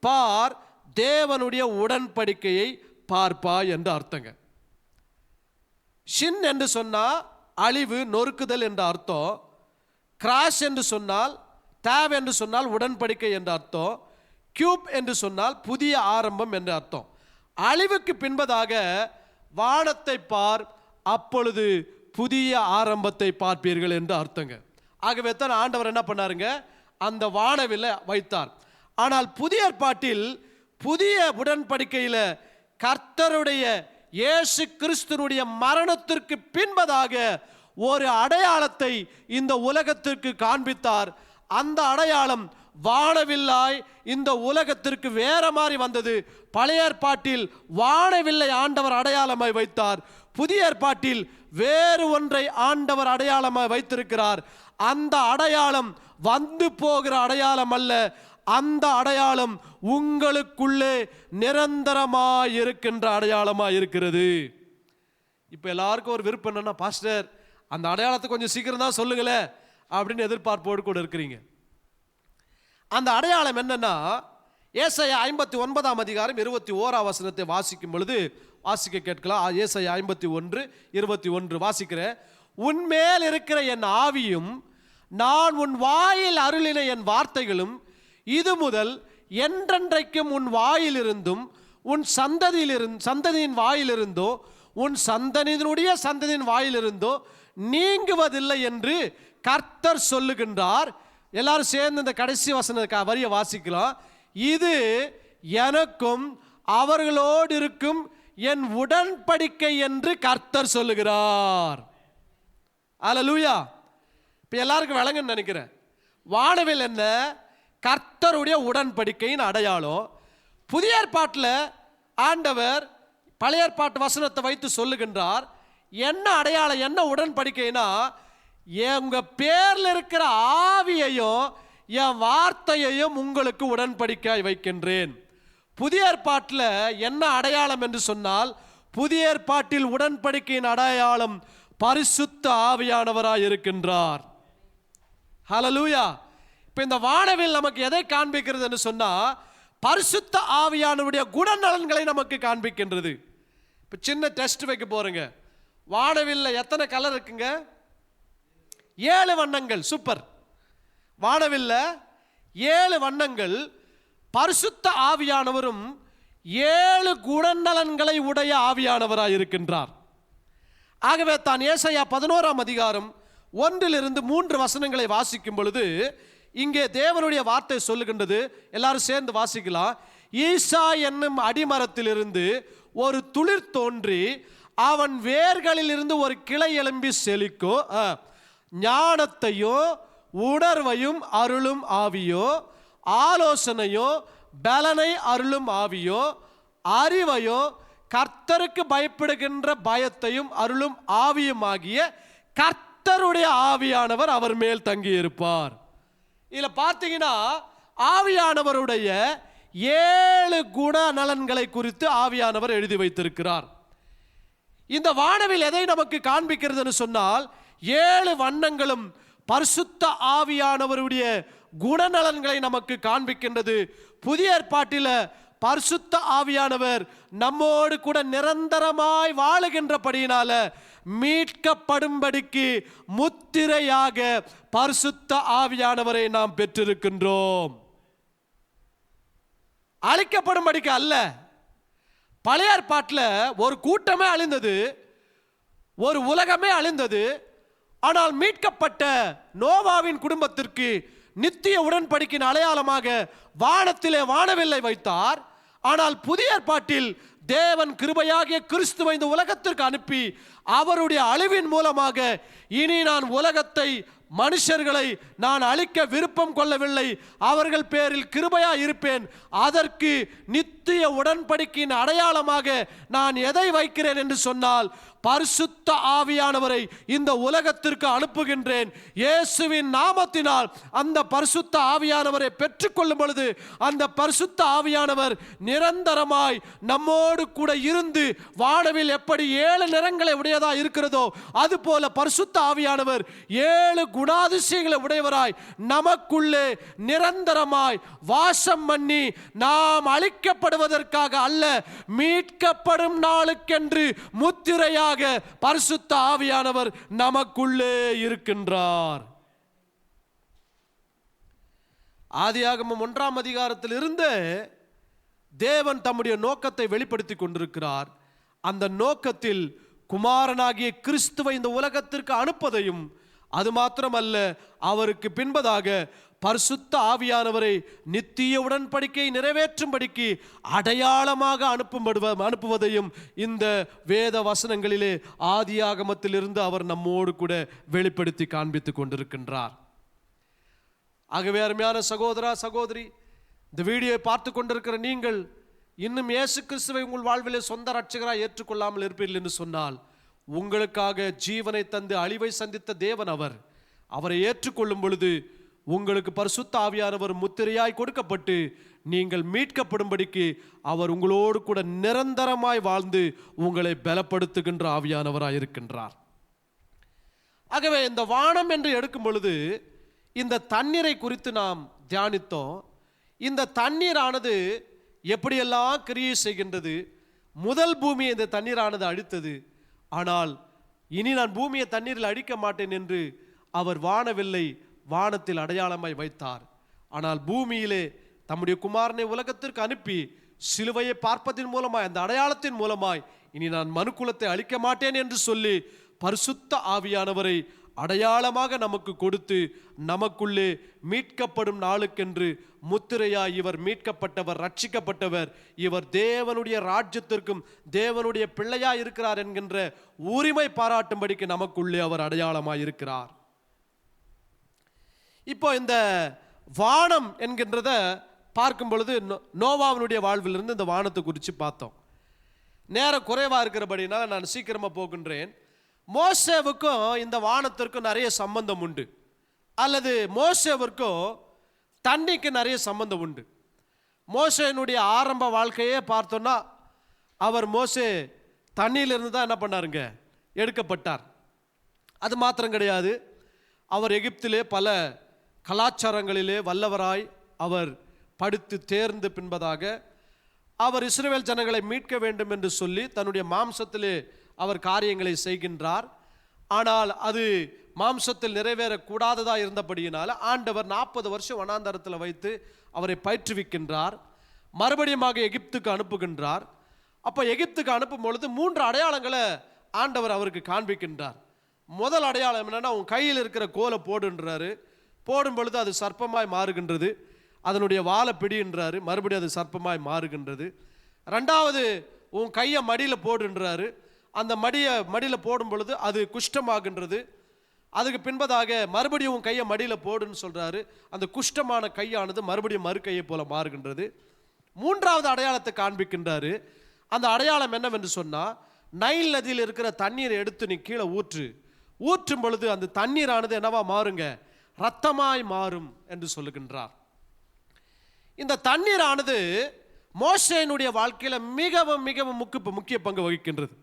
பார், தேவனுடைய உடன்படிக்கையை பார்ப்பாய் என்று அர்த்தங்க. ஷின் என்று சொன்னால் அழிவு, நொறுக்குதல் என்ற அர்த்தம். கிராஷ் என்று சொன்னால், டேவ் என்று சொன்னால் உடன்படிக்கை என்ற அர்த்தம். கியூப் என்று சொன்னால் புதிய ஆரம்பம் என்ற அர்த்தம். அழிவுக்கு பின்பதாக வானத்தை பார், அப்பொழுது புதிய ஆரம்பத்தை பார்ப்பீர்கள் என்று அர்த்தங்க. ஆகவே தான் ஆண்டவர் என்ன பண்ணாருங்க, அந்த வானவில்லை வைத்தார். ஆனால் புதிய ஏற்பாட்டில், புதிய உடன்படிக்கையில் கர்த்தருடைய இயேசு கிறிஸ்துனுடைய மரணத்திற்கு பின்பதாக ஒரு அடையாளத்தை இந்த உலகத்திற்கு காண்பித்தார். அந்த அடையாளம் வானவில்லாய் இந்த உலகத்திற்கு வேற மாதிரி வந்தது. பழைய ஏற்பாட்டில் வானவில்லை ஆண்டவர் அடையாளமாய் வைத்தார். புதிய ஏற்பாட்டில் வேறு ஒன்றை ஆண்டவர் அடையாளமாய் வைத்திருக்கிறார். அந்த அடையாளம் வந்து போகிற அடையாளம் அல்ல. அந்த அடையாளம் உங்களுக்குள்ளே நிரந்தரமாய் இருக்கின்ற அடையாளமாய் இருக்கிறது. இப்போ எல்லாருக்கும் ஒரு விருப்பம் என்னன்னா, பாஸ்டர் அந்த அடையாளத்தை கொஞ்சம் சீக்கிரம் தான் சொல்லுங்களேன் அப்படின்னு எதிர்பார்ப்போடு கூட இருக்கிறீங்க. அந்த அடையாளம் என்னன்னா, ஏசாயா 59ஆம் அதிகாரம் 21ஆம் வசனத்தை வாசிக்கும் பொழுது வாசிக்க கேட்கலாம். ஏசாயா 51:21 வாசிக்கிறேன். உன்மேல் இருக்கிற என் ஆவியும் நான் உன் வாயில் அருளின என் வார்த்தைகளும் இது முதல் என்றென்றைக்கும் உன் வாயிலிருந்தும் உன் சந்ததியின் வாயிலிருந்தோ உன் சந்ததியினுடைய சந்ததியின் வாயிலிருந்தோ நீங்குவதில்லை என்று கர்த்தர் சொல்லுகின்றார். எல்லாரும் சேர்ந்து இந்த கடைசி வசன வரியை வாசிக்கலாம். இது எனக்கும் அவர்களோடு இருக்கும் என் உடன்படிக்கை என்று கர்த்தர் சொல்லுகிறார். அல்லேலூயா. இப்போ எல்லாருக்கும் விளங்குன்னு நினைக்கிறேன். வானவில் என்ன? கர்த்தருடைய உடன்படிக்கையின் அடையாளம். புதிய ஏற்பாட்டில் ஆண்டவர் பழைய ஏற்பாட்டு வசனத்தை வைத்து சொல்லுகின்றார். என்ன அடையாளம், என்ன உடன்படிக்கைனா, உங்க பேர்ல இருக்கிற ஆவியையும் என் வார்த்தையையும் உங்களுக்கு உடன்படிக்கை வைக்கின்றேன். புதிய ஏற்பாட்டில் என்ன அடையாளம் என்று சொன்னால், புதிய ஏற்பாட்டில் உடன்படிக்கையின் அடையாளம் பரிசுத்த ஆவியானவராய் இருக்கின்றார். ஹல்லேலூயா. இப்போ இந்த வானவில் நமக்கு எதை காண்பிக்கிறது என்று சொன்னா, பரிசுத்த ஆவியானவருடைய குணநலன்களை நமக்கு காண்பிக்கின்றது. இப்போ சின்ன டெஸ்ட் வைக்க போறேங்க. வானவில்ல எத்தனை கலர் இருக்குங்க? 7 வண்ணங்கள். சூப்பர். வானவில்ல 7 வண்ணங்கள். பரிசுத்த ஆவியானவரும் 7 குணநலன்களை உடைய ஆவியானவராய் இருக்கின்றார். ஆகவே தான் ஏசாயா 11ஆம் அதிகாரம் 1-3 வசனங்களை வாசிக்கும் பொழுது இங்கே தேவனுடைய வார்த்தை சொல்லுகின்றது. எல்லாரும் சேர்ந்து வாசிக்கலாம். ஈசா என்னும் அடிமரத்திலிருந்து ஒரு துளிர் தோன்றி அவன் வேர்களில் இருந்து ஒரு கிளை எழும்பி செழிக்கும். ஞானத்தையோ உணர்வையும் அருளும் ஆவியோ, ஆலோசனையோ பலனை அருளும் ஆவியோ, அறிவையோ கர்த்தருக்கு பயப்படுகின்ற பயத்தையும் அருளும் ஆவியுமாகிய கர்த்தருடைய ஆவியானவர் அவர் மேல் தங்கி இருப்பார். இதுல பார்த்தீங்கன்னா ஆவியானவருடைய 7 குணநலன்களை குறித்து ஆவியானவர் எழுதி வைத்திருக்கிறார். இந்த வானவில் எதை நமக்கு காண்பிக்கிறதுன்னு சொன்னால், 7 வண்ணங்களும் பரிசுத்த ஆவியானவருடைய குணநலன்களை நமக்கு காண்பிக்கின்றது. புதிய ஏற்பாட்டில் பரிசுத்த ஆவியானவர் நம்மோடு கூட நிரந்தரமாய் வாழுகின்றபடியினால மீட்கப்படும்படிக்கு முத்திரையாக பரிசுத்த ஆவியானவரை நாம் பெற்றிருக்கின்றோம். அழிக்கப்படும்படிக்கு அல்ல. பழைய ஏற்பாட்டில் ஒரு கூட்டமே அழிந்தது, ஒரு உலகமே அழிந்தது. ஆனால் மீட்கப்பட்ட நோவாவின் குடும்பத்திற்கு நித்திய உடன்படிக்கையின் அடையாளமாக வானத்திலே வானவில்லை வைத்தார். ஆனால் புதிய ஏற்பாட்டில் தேவன் கிருபையாகிய கிறிஸ்துவை இந்த உலகத்திற்கு அனுப்பி அவருடைய அழிவின் மூலமாக இனி நான் உலகத்தை, மனுஷர்களை நான் அழிக்க விருப்பம் கொள்ளவில்லை, அவர்கள் பேரில் கிருபையா இருப்பேன். அதற்கு நித்திய உடன்படிக்கையின் அடையாளமாக நான் எதை வைக்கிறேன் என்று சொன்னால், பரிசுத்த ஆவியானவரை இந்த உலகத்திற்கு அனுப்புகின்றேன். இயேசுவின் நாமத்தினால் அந்த பரிசுத்த ஆவியானவரை பெற்றுக்கொள்ளும் பொழுது அந்த பரிசுத்த ஆவியானவர் நிரந்தரமாய் நம்மோடு கூட இருந்து, வானவில் எப்படி 7 நிறங்களை உடையதா இருக்கிறதோ அதுபோல பரிசுத்த ஆவியானவர் 7 குணாதிசயங்களை உடையவராய் நமக்குள்ளே நிரந்தரமாய் வாசம் பண்ணி நாம் அழிக்கப்படுவதற்காக அல்ல, மீட்கப்படும் நாளுக்கென்று முத்திரையாக பரிசுத்த ஆவியானவர் நமக்குள்ளே இருக்கின்றார். ஆதியாகமம் 1ஆம் அதிகாரத்தில் இருந்து தேவன் தம்முடைய நோக்கத்தை வெளிப்படுத்தி கொண்டிருக்கிறார். அந்த நோக்கத்தில் குமாரனாகிய கிறிஸ்துவை இந்த உலகத்திற்கு அனுப்பதையும், அது மாத்திரமல்ல, அவருக்கு பின்பதாக பரிசுத்த ஆவியானவரை நித்திய உடன்படிக்கை நிறைவேற்றும்படிக்கு அடையாளமாக அனுப்புவதையும் இந்த வேத வசனங்களிலே ஆதியாகமத்திலிருந்து அவர் நம்மோடு கூட வெளிப்படுத்தி காண்பித்துக் கொண்டிருக்கின்றார். ஆகவே அருமையான சகோதரா, சகோதரி, இந்த வீடியோவை பார்த்து கொண்டிருக்கிற நீங்கள் இன்னும் இயேசு கிறிஸ்துவை உங்கள் வாழ்விலே சொந்த ரட்சகராய் ஏற்றுக்கொள்ளாமல் இருப்பீர்கள் என்று சொன்னால், உங்களுக்காக ஜீவனை தந்து அழிவை சந்தித்த தேவன் அவரை ஏற்றுக்கொள்ளும் பொழுது உங்களுக்கு பரிசுத்த ஆவியானவர் முத்திரையாய் கொடுக்கப்பட்டு நீங்கள் மீட்கப்படும்படிக்கு அவர் உங்களோடு கூட நிரந்தரமாய் வாழ்ந்து உங்களை பலப்படுத்துகின்ற ஆவியானவராய் இருக்கின்றார். ஆகவே இந்த வானம் என்று எடுக்கும் பொழுது இந்த தண்ணீரை குறித்து நாம் தியானித்தோம். இந்த தண்ணீரானது எப்படியெல்லாம் கிரியை செய்கின்றது. முதல் பூமியை இந்த தண்ணீரானது அழித்தது. ஆனால் இனி நான் பூமியை தண்ணீரில் அழிக்க மாட்டேன் என்று அவர் வானவில்லை வானத்தில் அடையாளமாய் வைத்தார். ஆனால் பூமியிலே தம்முடைய குமாரனை உலகத்திற்கு அனுப்பி சிலுவையை பார்ப்பதின் மூலமாய், அந்த அடையாளத்தின் மூலமாய், இனி நான் மனுக்குலத்தை அழிக்க மாட்டேன் என்று சொல்லி பரிசுத்த ஆவியானவரை அடையாளமாக நமக்கு கொடுத்து நமக்குள்ளே மீட்கப்படும் நாளுக்கென்று முத்திரையாய் இவர் மீட்கப்பட்டவர், ரட்சிக்கப்பட்டவர், இவர் தேவனுடைய ராஜ்யத்திற்கும் தேவனுடைய பிள்ளையாய் இருக்கிறார் என்கின்ற உரிமை பாராட்டும்படிக்கு நமக்குள்ளே அவர் அடையாளமாய் இருக்கிறார். இப்போ இந்த வானம் என்கின்றத பார்க்கும் பொழுது நோவாவினுடைய வாழ்விலிருந்து இந்த வானத்தை குறித்து பார்த்தோம். நேரம் குறைவாக இருக்கிறபடினால நான் சீக்கிரமாக போகின்றேன். மோசேவுக்கும் இந்த வானத்திற்கும் நிறைய சம்பந்தம் உண்டு, அல்லது மோசேவிற்கும் தண்ணிக்கு நிறைய சம்பந்தம் உண்டு. மோசேனுடைய ஆரம்ப வாழ்க்கையே பார்த்தோன்னா மோசே தண்ணியிலிருந்து தான் என்ன பண்ணாருங்க, எடுக்கப்பட்டார். அது மாத்திரம் கிடையாது, அவர் எகிப்திலே பல கலாச்சாரங்களிலே வல்லவராய் அவர் படித்து தேர்ந்து பின்பதாக அவர் இஸ்ரவேல் ஜனங்களை மீட்க வேண்டும் என்று சொல்லி தன்னுடைய மாம்சத்திலே அவர் காரியங்களை செய்கின்றார். ஆனால் அது மாம்சத்தில் நிறைவேறக்கூடாததாக இருந்தபடியினால் ஆண்டவர் 40 வருஷம் வனாந்தரத்தில் வைத்து அவரை பயிற்றுவிக்கின்றார். மறுபடியும் எகிப்துக்கு அனுப்புகின்றார். அப்போ எகிப்துக்கு அனுப்பும் பொழுது 3 அடையாளங்களை ஆண்டவர் அவருக்கு காண்பிக்கின்றார். முதல் அடையாளம் என்னன்னா, உன் கையில் இருக்கிற கோலை போடுன்றாரு. போடும் பொழுது அது சர்ப்பமாய் மாறுகின்றது. அதனுடைய வாழை பிடின்றாரு, மறுபடியும் அது சர்ப்பமாய் மாறுகின்றது. ரெண்டாவது, உன் கையை மடியில் போடுன்றாரு. அந்த மடியில் போடும் பொழுது அது குஷ்டமாகின்றது. அதுக்கு பின்பதாக மறுபடியும் உன் கையை மடியில் போடுன்னு சொல்கிறாரு. அந்த குஷ்டமான கையானது மறுபடியும் மறு கையை போல மாறுகின்றது. 3வது அடையாளத்தை காண்பிக்கின்றாரு. அந்த அடையாளம் என்னவென்று சொன்னால், நைல் நதியில் இருக்கிற தண்ணீரை எடுத்து நீ கீழே ஊற்றும் பொழுது அந்த தண்ணீரானது என்னவா மாறுங்க, இரத்தமாய் மாறும் என்று சொல்லுகின்றார். இந்த தண்ணீரானது மோசேயினுடைய வாழ்க்கையில் மிகவும் மிகவும் முக்கிய பங்கு வகிக்கின்றது.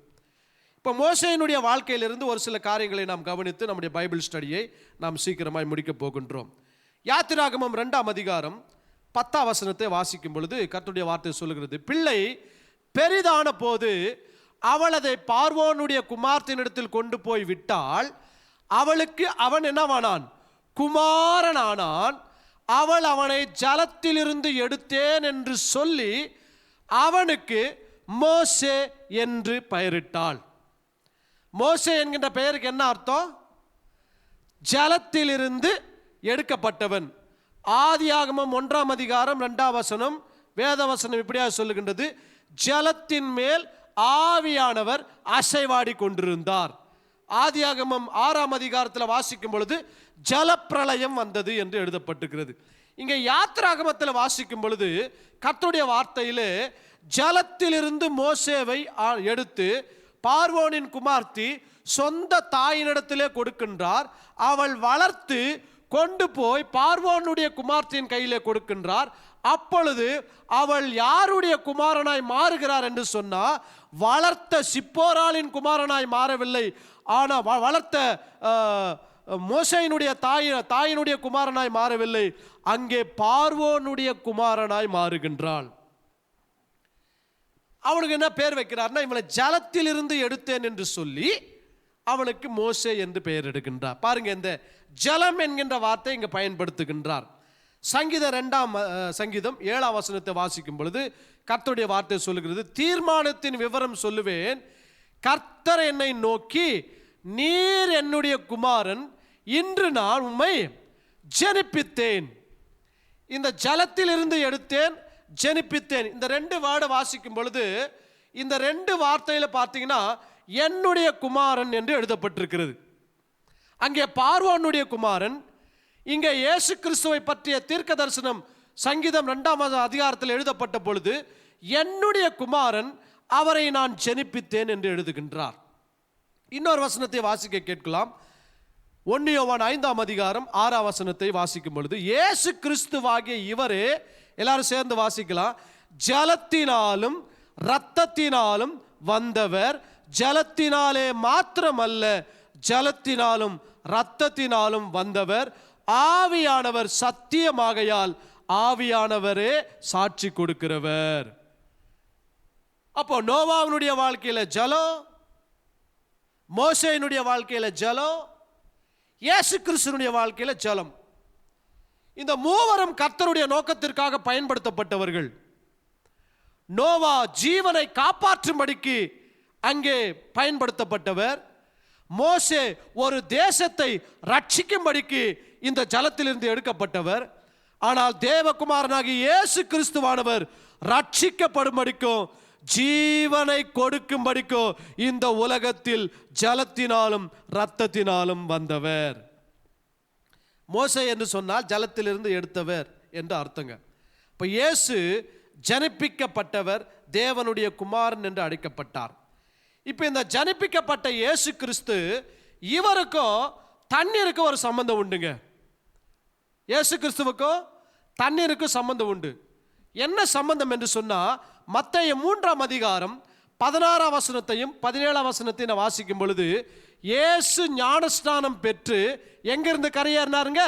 இப்போ மோசேயினுடைய வாழ்க்கையிலிருந்து ஒரு சில காரியங்களை நாம் கவனித்து நம்முடைய பைபிள் ஸ்டடியை நாம் சீக்கிரமாய் முடிக்கப் போகின்றோம். யாத்திராகமம் 2ஆம் அதிகாரம் 10ஆம் வசனத்தை வாசிக்கும் பொழுது கர்த்தருடைய வார்த்தை சொல்லுகிறது, பிள்ளை பெரிதான போது அவள் அதை பார்வோனுடைய குமாரத்தினிடத்தில் கொண்டு போய் விட்டாள். அவளுக்கு அவன் என்னவானான், குமாரனானான். அவள் அவனை ஜலத்திலிருந்து எடுத்தேன் என்று சொல்லி அவனுக்கு மோசே என்று பெயரிட்டாள். மோசே என்கின்ற பெயருக்கு என்ன அர்த்தம்? ஜலத்திலிருந்து எடுக்கப்பட்டவன். ஆதியாகமம் 1ஆம் அதிகாரம் 2ஆம் வசனம் வேதவசனம் இப்படியா சொல்லுகின்றது, ஜலத்தின் மேல் ஆவியானவர் அசைவாடி கொண்டிருந்தார். ஆதியாகமம் 6ஆம் அதிகாரத்தில் வாசிக்கும் பொழுது ஜலப்பிரளயம் வந்தது என்று எழுதப்பட்டிருக்கிறது. இங்கே யாத்திராகமத்தில் வாசிக்கும் பொழுது கர்த்தருடைய வார்த்தையிலே ஜலத்திலிருந்து மோசேவை எடுத்து பார்வோனின் குமார்த்தி சொந்த தாயினிடத்திலே கொடுக்கின்றார். அவள் வளர்த்து கொண்டு போய் பார்வோனுடைய குமார்த்தியின் கையிலே கொடுக்கின்றார். அப்பொழுது அவள் யாருடைய குமாரனாய் மாறுகிறார் என்று சொன்னால், வளர்த்த சிப்போராளின் குமாரனாய் மாறவில்லை. ஆனால் வளர்த்த மோசேயினுடைய தாயினுடைய குமாரனாய் மாறவில்லை, அங்கே பார்வோனுடைய குமாரனாய் மாறுகின்றாள். அவனுக்கு என்ன பேர் வைக்கிறார்னா, இவனை ஜலத்தில் இருந்து எடுத்தேன் என்று சொல்லி அவனுக்கு மோசே என்று பெயர் எடுக்கின்றார். பாருங்க, இந்த ஜலம் என்கின்ற வார்த்தை இங்க பயன்படுத்துகின்றார். சங்கீதம் 7ஆம் வசனத்தை வாசிக்கும் பொழுது கர்த்தருடைய வார்த்தை சொல்லுகிறது, தீர்மானத்தின் விவரம் சொல்லுவேன், கர்த்தர் என்னை நோக்கி, நீர் என்னுடைய குமாரன், இன்று நான் உம்மை ஜனிப்பித்தேன். இந்த ஜலத்தில் இருந்து எடுத்தேன், ஜனிப்பித்தேன். இந்த 2 வேர்டை வாசிக்கும் பொழுது இந்த 2 வார்த்தையில பார்த்தீங்கன்னா என்னுடைய குமாரன் என்று எழுதப்பட்டிருக்கிறது. அங்கே பார்வோனுடைய குமாரன், இங்கே இயேசு கிறிஸ்துவை பற்றிய தீர்க்க தரிசனம் சங்கீதம் 2ஆம் அதிகாரத்தில் எழுதப்பட்ட பொழுது என்னுடைய குமாரன், அவரை நான் ஜனிப்பித்தேன் என்று எழுதுகின்றார். இன்னொரு வசனத்தை வாசிக்க கேட்கலாம். 1 யோவான் 5ஆம் அதிகாரம் 6ஆம் வசனத்தை வாசிக்கும் பொழுது, இயேசு கிறிஸ்துவாகிய இவரே, எல்லாரும் சேர்ந்து வாசிக்கலாம், ஜலத்தினாலும் இரத்தத்தினாலும் வந்தவர், ஜலத்தினாலே மாத்திரமல்ல, ஜலத்தினாலும் இரத்தத்தினாலும் வந்தவர், ஆவியானவர் சத்தியமாகையால் ஆவியானவரே சாட்சி கொடுக்கிறவர். அப்போ நோவாவினுடைய வாழ்க்கையில ஜலம், மோசேயினுடைய வாழ்க்கையில ஜலம், இயேசு கிறிஸ்துவினுடைய வாழ்க்கையில ஜலம். இந்த மூவரும் கர்த்தருடைய நோக்கத்திற்காக பயன்படுத்தப்பட்டவர்கள். நோவா ஜீவனை காப்பாற்றும்படிக்கு அங்கே பயன்படுத்தப்பட்டவர். மோசே ஒரு தேசத்தை ரட்சிக்கும்படிக்கு இந்த ஜலத்திலிருந்து எடுக்கப்பட்டவர். ஆனால் தேவகுமாரனாகிய இயேசு கிறிஸ்துவானவர் ரட்சிக்கப்படும்படிக்கும் ஜீவனை கொடுக்கும்படிக்கும் இந்த உலகத்தில் ஜலத்தினாலும் இரத்தத்தினாலும் வந்தவர். மோசே என்று சொன்னால் ஜலத்திலிருந்து எடுத்தவர் என்று அர்த்தங்க. இப்போ இயேசு ஜனிப்பிக்கப்பட்டவர், தேவனுடைய குமாரன் என்று அழைக்கப்பட்டார். இப்போ இந்த ஜனிப்பிக்கப்பட்ட இயேசு கிறிஸ்து, இவருக்கும் தண்ணீருக்கும் ஒரு சம்பந்தம் உண்டுங்க. இயேசு கிறிஸ்துவுக்கும் தண்ணீருக்கும் சம்பந்தம் உண்டு. என்ன சம்பந்தம் என்று சொன்னா, மத்தேயு 3ஆம் அதிகாரம் 16ஆம் வசனத்தையும் 17ஆம் வசனத்தையும் வாசிக்கும் பொழுது, இயேசு ஞானஸ்நானம் பெற்று எங்கிருந்து கரையேறினாருங்க?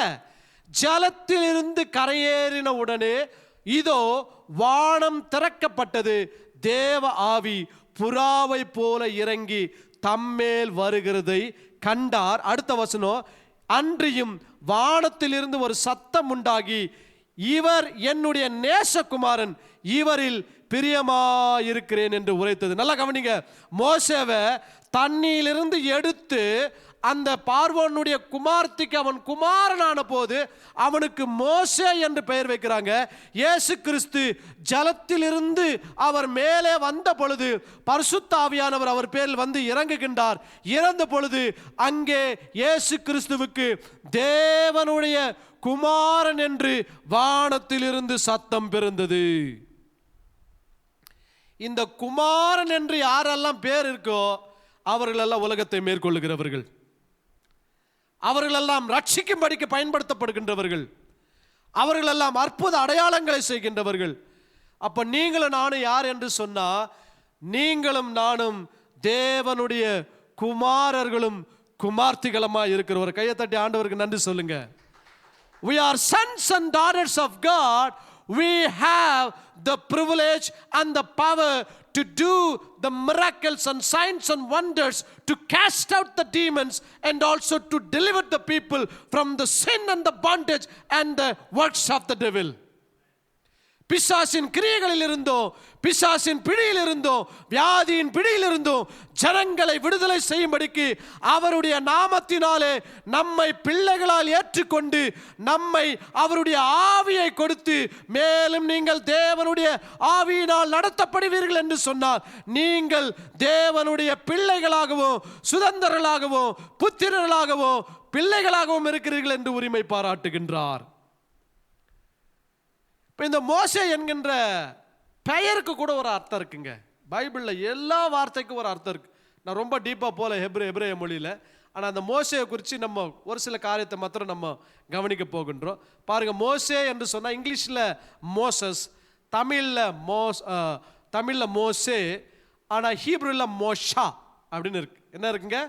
ஜலத்திலிருந்து கரையேறின உடனே இதோ வானம் திறக்கப்பட்டது, தேவ ஆவி புறாவை போல இறங்கி தம்மேல் வருகிறதை கண்டார். அடுத்த வசனம், அன்றியும் வானத்திலிருந்து ஒரு சத்தம் உண்டாகி, இவர் என்னுடைய நேசகுமாரன், இவரில் பிரியமாயிருக்கிறேன் என்று உரைத்தது. நல்லா கவனிங்க, மோசேவை தண்ணியிலிருந்து எடுத்து அந்த பார்வோனுடைய குமார்த்திக்கு அவன் குமாரனான போது அவனுக்கு மோசே என்று பெயர் வைக்கிறாங்க. இயேசு கிறிஸ்து ஜலத்திலிருந்து அவர் மேலே வந்த பொழுது பரிசுத்த ஆவியானவர் அவர் பேரில் வந்து இறங்குகின்றார். இறந்த பொழுது அங்கே இயேசு கிறிஸ்துவுக்கு தேவனுடைய குமாரன் என்று வானத்திலிருந்து சத்தம் பிறந்தது. இந்த குமாரன் என்று யாரெல்லாம் பேர் இருக்கோ அவர்களெல்லாம் உலகத்தை மேற்கொள்ளுகிறவர்கள், அவர்களெல்லாம் ரட்சிக்கும்படிக்கு பயன்படுத்தப்படுகின்றவர்கள், அவர்களெல்லாம் அற்புத அடையாளங்களை செய்கின்றவர்கள். அப்ப நீங்களும் நானும் யார் என்று சொன்னா, நீங்களும் நானும் தேவனுடைய குமாரர்களும் குமார்த்திகளுமா இருக்கிற ஒரு கையை தட்டி ஆண்டவருக்கு நன்றி சொல்லுங்க. We are sons and daughters of God. We have the privilege and the power to do the miracles and signs and wonders, to cast out the demons and also to deliver the people from the sin and the bondage and the works of the devil. பிசாசின் கிரியைகளில் இருந்தோ, பிசாசின் பிடியில் இருந்தோ, வியாதியின் பிடியில் இருந்தோ ஜனங்களை விடுதலை செய்யும்படிக்கு அவருடைய நாமத்தினாலே நம்மை பிள்ளைகளால் ஏற்றுக்கொண்டு நம்மை அவருடைய ஆவியை கொடுத்து, மேலும் நீங்கள் தேவனுடைய ஆவியினால் நடத்தப்படுவீர்கள் என்று சொன்னார். நீங்கள் தேவனுடைய பிள்ளைகளாகவும் சுதந்திரர்களாகவும் புத்திரர்களாகவும் பிள்ளைகளாகவும் இருக்கிறீர்கள் என்று உரிமை பாராட்டுகின்றார். இந்த மோசே என்கின்ற பெயருக்கு கூட ஒரு அர்த்தம் இருக்குங்க. பைபிளில் எல்லா வார்த்தைக்கும் ஒரு அர்த்தம் இருக்கு. நான் ரொம்ப டீப்பாக போல எபிரேய மொழியில், ஆனால் அந்த மோசையை குறித்து நம்ம ஒரு சில காரியத்தை மாத்திரம் நம்ம கவனிக்க போகின்றோம். பாருங்க, மோசே என்று சொன்னால் இங்கிலீஷில் மோசஸ், தமிழில் மோசே, ஆனால் ஹீப்ருவில் மோஷா அப்படின்னு இருக்கு. என்ன இருக்குங்க?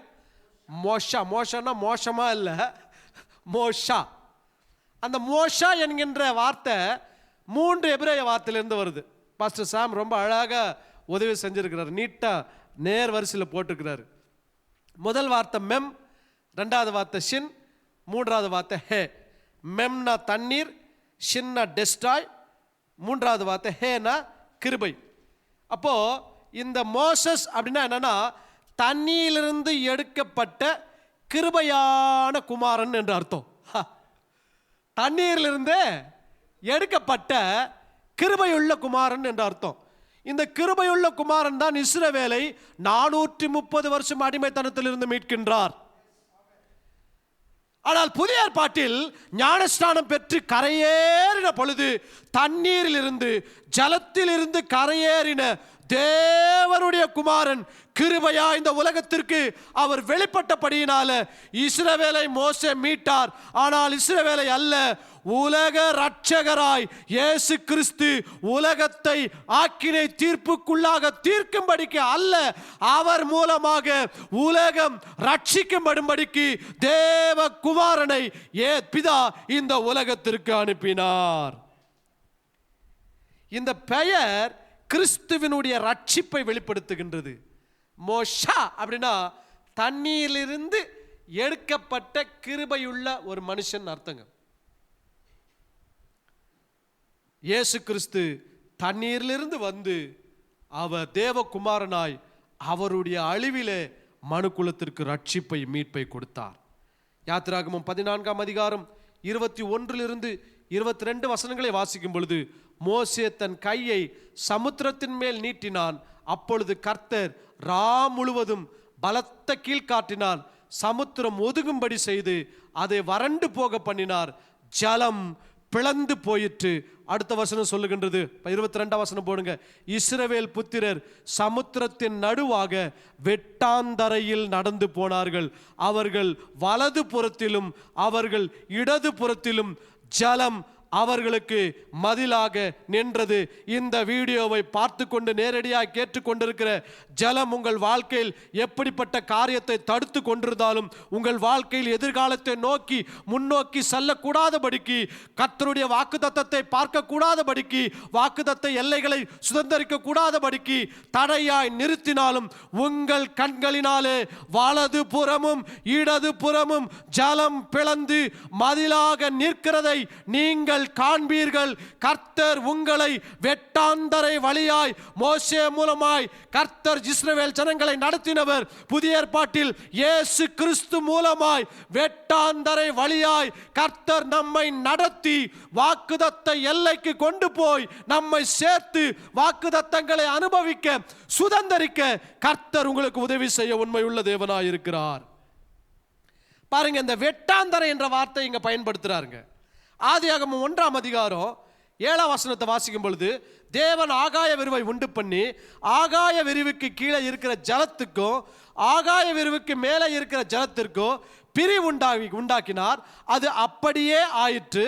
மோஷா. மோஷன்னா மோசமா இல்லை, மோஷா. அந்த மோஷா என்கின்ற வார்த்தை 3 எபிரேய வார்த்தையிலிருந்து வருது. பாஸ்டர் சாம் ரொம்ப அழகாக உதவி செஞ்சிருக்கிறார், நீட்டாக நேர் வரிசையில் போட்டிருக்கிறாரு. முதல் வார்த்தை மெம், 2வது வார்த்தை ஷின், 3வது வார்த்தை ஹே. மெம்னா தண்ணீர், ஷின்னா டெஸ்டாய், 3வது வார்த்தை ஹேனா கிருபை. அப்போ இந்த மோசஸ் அப்படின்னா என்னன்னா, தண்ணியிலிருந்து எடுக்கப்பட்ட கிருபையான குமாரன் என்று அர்த்தம். தண்ணீரிலிருந்து எடுக்கப்பட்ட கிருபையுள்ள குமாரன் என்று அர்த்தம். இந்த கிருபையுள்ள குமாரன் தான் இஸ்ரவேலை 430 வருஷம் அடிமைத்தனத்திலிருந்து மீட்கின்றார். ஆனால் புதிய ஏற்பாட்டில் ஞானஸ்நானம் பெற்று கரையேறின பொழுது, தண்ணீரிலிருந்து ஜலத்திலிருந்து கரையேறின தேவனுடைய குமாரன் கிருபையா இந்த உலகத்திற்கு அவர் வெளிப்பட்டபடியினால இஸ்ரவேலை மோசே மீட்டார். ஆனால் இஸ்ரவேலை அல்ல, உலக ரட்சகராய் இயேசு கிறிஸ்து உலகத்தை ஆக்கினை தீர்ப்புக்குள்ளாக தீர்க்கும்படிக்கு அல்ல, அவர் மூலமாக உலகம் ரட்சிக்கும்படிக்கு தேவ குமாரனை பிதா இந்த உலகத்திற்கு அனுப்பினார். இந்த பெயர் கிறிஸ்துவினுடைய ரட்சிப்பை வெளிப்படுத்துகின்றது. மோஷா அப்படின்னா தண்ணீரிலிருந்து எடுக்கப்பட்ட கிருபையுள்ள ஒரு மனுஷன் அர்த்தங்க. இயேசு கிறிஸ்து தண்ணீரிலிருந்து வந்து அவர் தேவகுமாரனாய் அவருடைய அழிவிலே மனுக்குலத்திற்கு ரட்சிப்பை மீட்பை கொடுத்தார். யாத்திராகமம் 14ஆம் அதிகாரம் 21 22 வசனங்களை வாசிக்கும் பொழுது, மோசே தன் கையை சமுத்திரத்தின் மேல் நீட்டினான். அப்பொழுது கர்த்தர் முழுவதும் பலத்த கீழ்காட்டினான். சமுத்திரம் ஒதுங்கும்படி செய்து அதை வறண்டு போக பண்ணினார். ஜலம் பிளந்து போயிற்று. அடுத்த வசனம் சொல்லுகின்றது, 22ஆம் வசனம் போடுங்க. இஸ்ரவேல் புத்திரர் சமுத்திரத்தின் நடுவாக வெட்டாந்தரையில் நடந்து போனார்கள். அவர்கள் வலது புறத்திலும் அவர்கள் இடது புறத்திலும் ஜலம் அவர்களுக்கு மதிலாக நின்றது. இந்த வீடியோவை பார்த்து கொண்டு நேரடியாக கேட்டுக்கொண்டிருக்கிற ஜலம் உங்கள் வாழ்க்கையில் எப்படிப்பட்ட காரியத்தை தடுத்து கொண்டிருந்தாலும், உங்கள் வாழ்க்கையில் எதிர்காலத்தை நோக்கி முன்னோக்கி செல்லக்கூடாதபடிக்கு, கர்த்தருடைய வாக்குத்தத்தத்தை பார்க்க கூடாதபடிக்கு, வாக்குத்தத்த எல்லைகளை சுதந்திரிக்க கூடாதபடிக்கு தடையாய் நிறுத்தினாலும், உங்கள் கண்களினாலே வலது புறமும் இடது புறமும் ஜலம் பிளந்து மதிலாக நிற்கிறதை நீங்கள் காண்பீர்கள். கர்த்தர் உங்களை வெட்டாந்தரை வழியாய் மோசே மூலமாய் கர்த்தர் இஸ்ரவேல் ஜனங்களை நடத்தினவர். புதிய ஏற்பாட்டில் இயேசு கிறிஸ்து மூலமாய் வெட்டாந்தரை வழியாய் கர்த்தர் நம்மை நடத்தி வாக்குத்தத்த எல்லைக்கு கொண்டு போய் நம்மை சேர்த்து வாக்குத்தத்தங்களை அனுபவிக்க சுதந்திரிக்க கர்த்தர் உங்களுக்கு உதவி செய்ய உண்மையுள்ள தேவனாய் இருக்கிறார். பாருங்க, இந்த வெட்டாந்தரை என்ற வார்த்தை இங்க பயன்படுத்துறாருங்க. ஆதியாகமம் 1ஆம் அதிகாரம் 7ஆம் வசனத்தை வாசிக்கும் பொழுது, தேவன் ஆகாய விரிவை உண்டு பண்ணி ஆகாய விரிவுக்கு கீழே இருக்கிற ஜலத்துக்கும் ஆகாய விரிவுக்கு மேலே இருக்கிற ஜலத்திற்கும் பிரிவு உண்டாக்கினார். அது அப்படியே ஆயிற்று.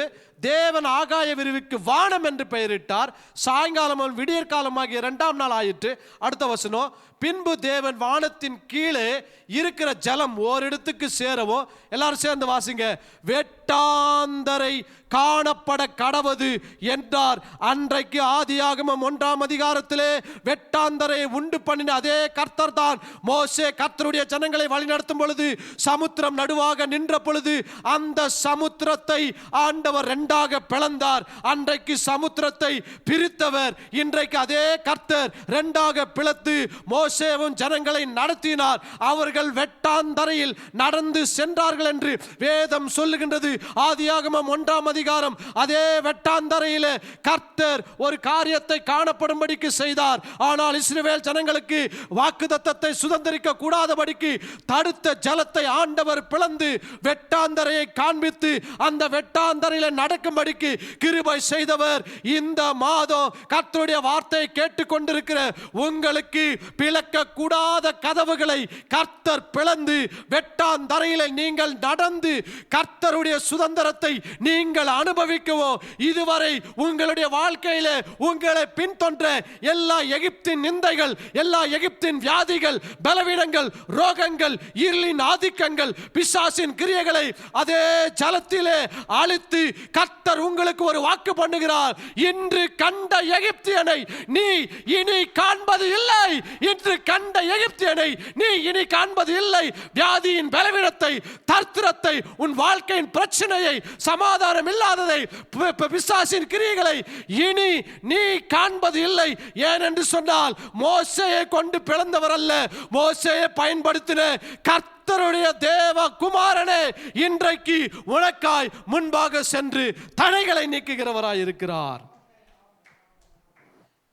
தேவன் ஆகாய விரிவுக்கு வானம் என்று பெயரிட்டார். சாயங்காலமும் விடியற்காலமாகிய 2ஆம் நாள் ஆயிற்று. அடுத்த வசனம், பின்பு தேவன் வானத்தின் கீழே இருக்கிற ஜலம் ஓரிடத்துக்கு சேரவும், எல்லாரும் சேர்ந்து வாசிங்க, வெட்டாந்தரை காணப்பட கடவது என்றார். அன்றைக்கு ஆதியாகமம் 1ஆம் அதிகாரத்திலே வெட்டாந்தரை உண்டு பண்ணின அதே கர்த்தர் தான் மோசே கர்த்தருடைய ஜனங்களை வழிநடத்தும் பொழுது சமுத்திரம் நடுவாக நின்ற பொழுது அந்த சமுத்திரத்தை ஆண்டவர் 2ஆக பிளந்தார். அன்றைக்கு சமுத்திரத்தை பிரித்தவர் இன்றைக்கு அதே கர்த்தர் 2ஆக பிளத்து மோசேவும் ஜனங்களை நடத்தினார். அவர்கள் வெட்டாந்தரையில் நடந்து சென்றார்கள் என்று வேதம் சொல்லுகின்றது. ஆதியாகமம் 1ஆம் அதிகாரம் அதே வெட்டாந்தரையிலே கர்த்தர் ஒரு காரியத்தை காணப்படும்படிக்கு செய்தார். ஆனால் இஸ்ரவேல் ஜனங்களுக்கு வாக்குத்தத்தத்தை சுதந்திரிக்க கூடாதபடிக்கு தடுத்த ஜலத்தை ஆண்டவர் பிளந்து வெட்டாந்தரையை காண்பித்து அந்த வெட்டாந்தரையில நடக்க நடக்கும்படிக்கு கிருபை செய்தவர். இந்த மாதம் கர்த்தருடைய வார்த்தையை கேட்டுக்கொண்டிருக்கிற உங்களுக்கு பிளக்க கூடாத கதவுகளை கர்த்தர் பிளந்து வெட்டாந்தரையிலே நீங்கள் நடந்து கர்த்தருடைய சுதந்திரத்தை நீங்கள் அனுபவிக்கவோ, இதுவரை உங்களுடைய வாழ்க்கையில உங்களை பின்தொன்ற எல்லா எகிப்தின் நிந்தைகள், எல்லா எகிப்தின் வியாதிகள், பலவீனங்கள், ரோகங்கள், இருளின் ஆதிக்கங்கள், பிசாசின் கிரியைகளை அதே ஜலத்திலே அழித்து கர்த்தர் உங்களுக்கு ஒரு வாக்கு பண்ணுகிறார். இன்று கண்ட எகிப்தியனை நீ இனி காண்பது இல்லை. இன்று கண்ட எகிப்தியனை நீ இனி காண்பது இல்லை. வியாதியின் பலவீனத்தை, தரித்திரத்தை, உன் வாழ்க்கையின் பிரச்சனையை, சமாதானம் இல்லாததை, பிசாசின் கிரியைகளை இனி நீ காண்பது இல்லை. ஏன் என்று சொன்னால் மோசேயை கொண்டு பிளந்தவர் அல்ல, மோசேயை பயன்படுத்தின கர்த்தருடைய தேவ குமாரனே இன்றைக்கு உனக்காய் முன்பாக சென்று தடைகளை நீக்குகிறவராய் இருக்கிறார்.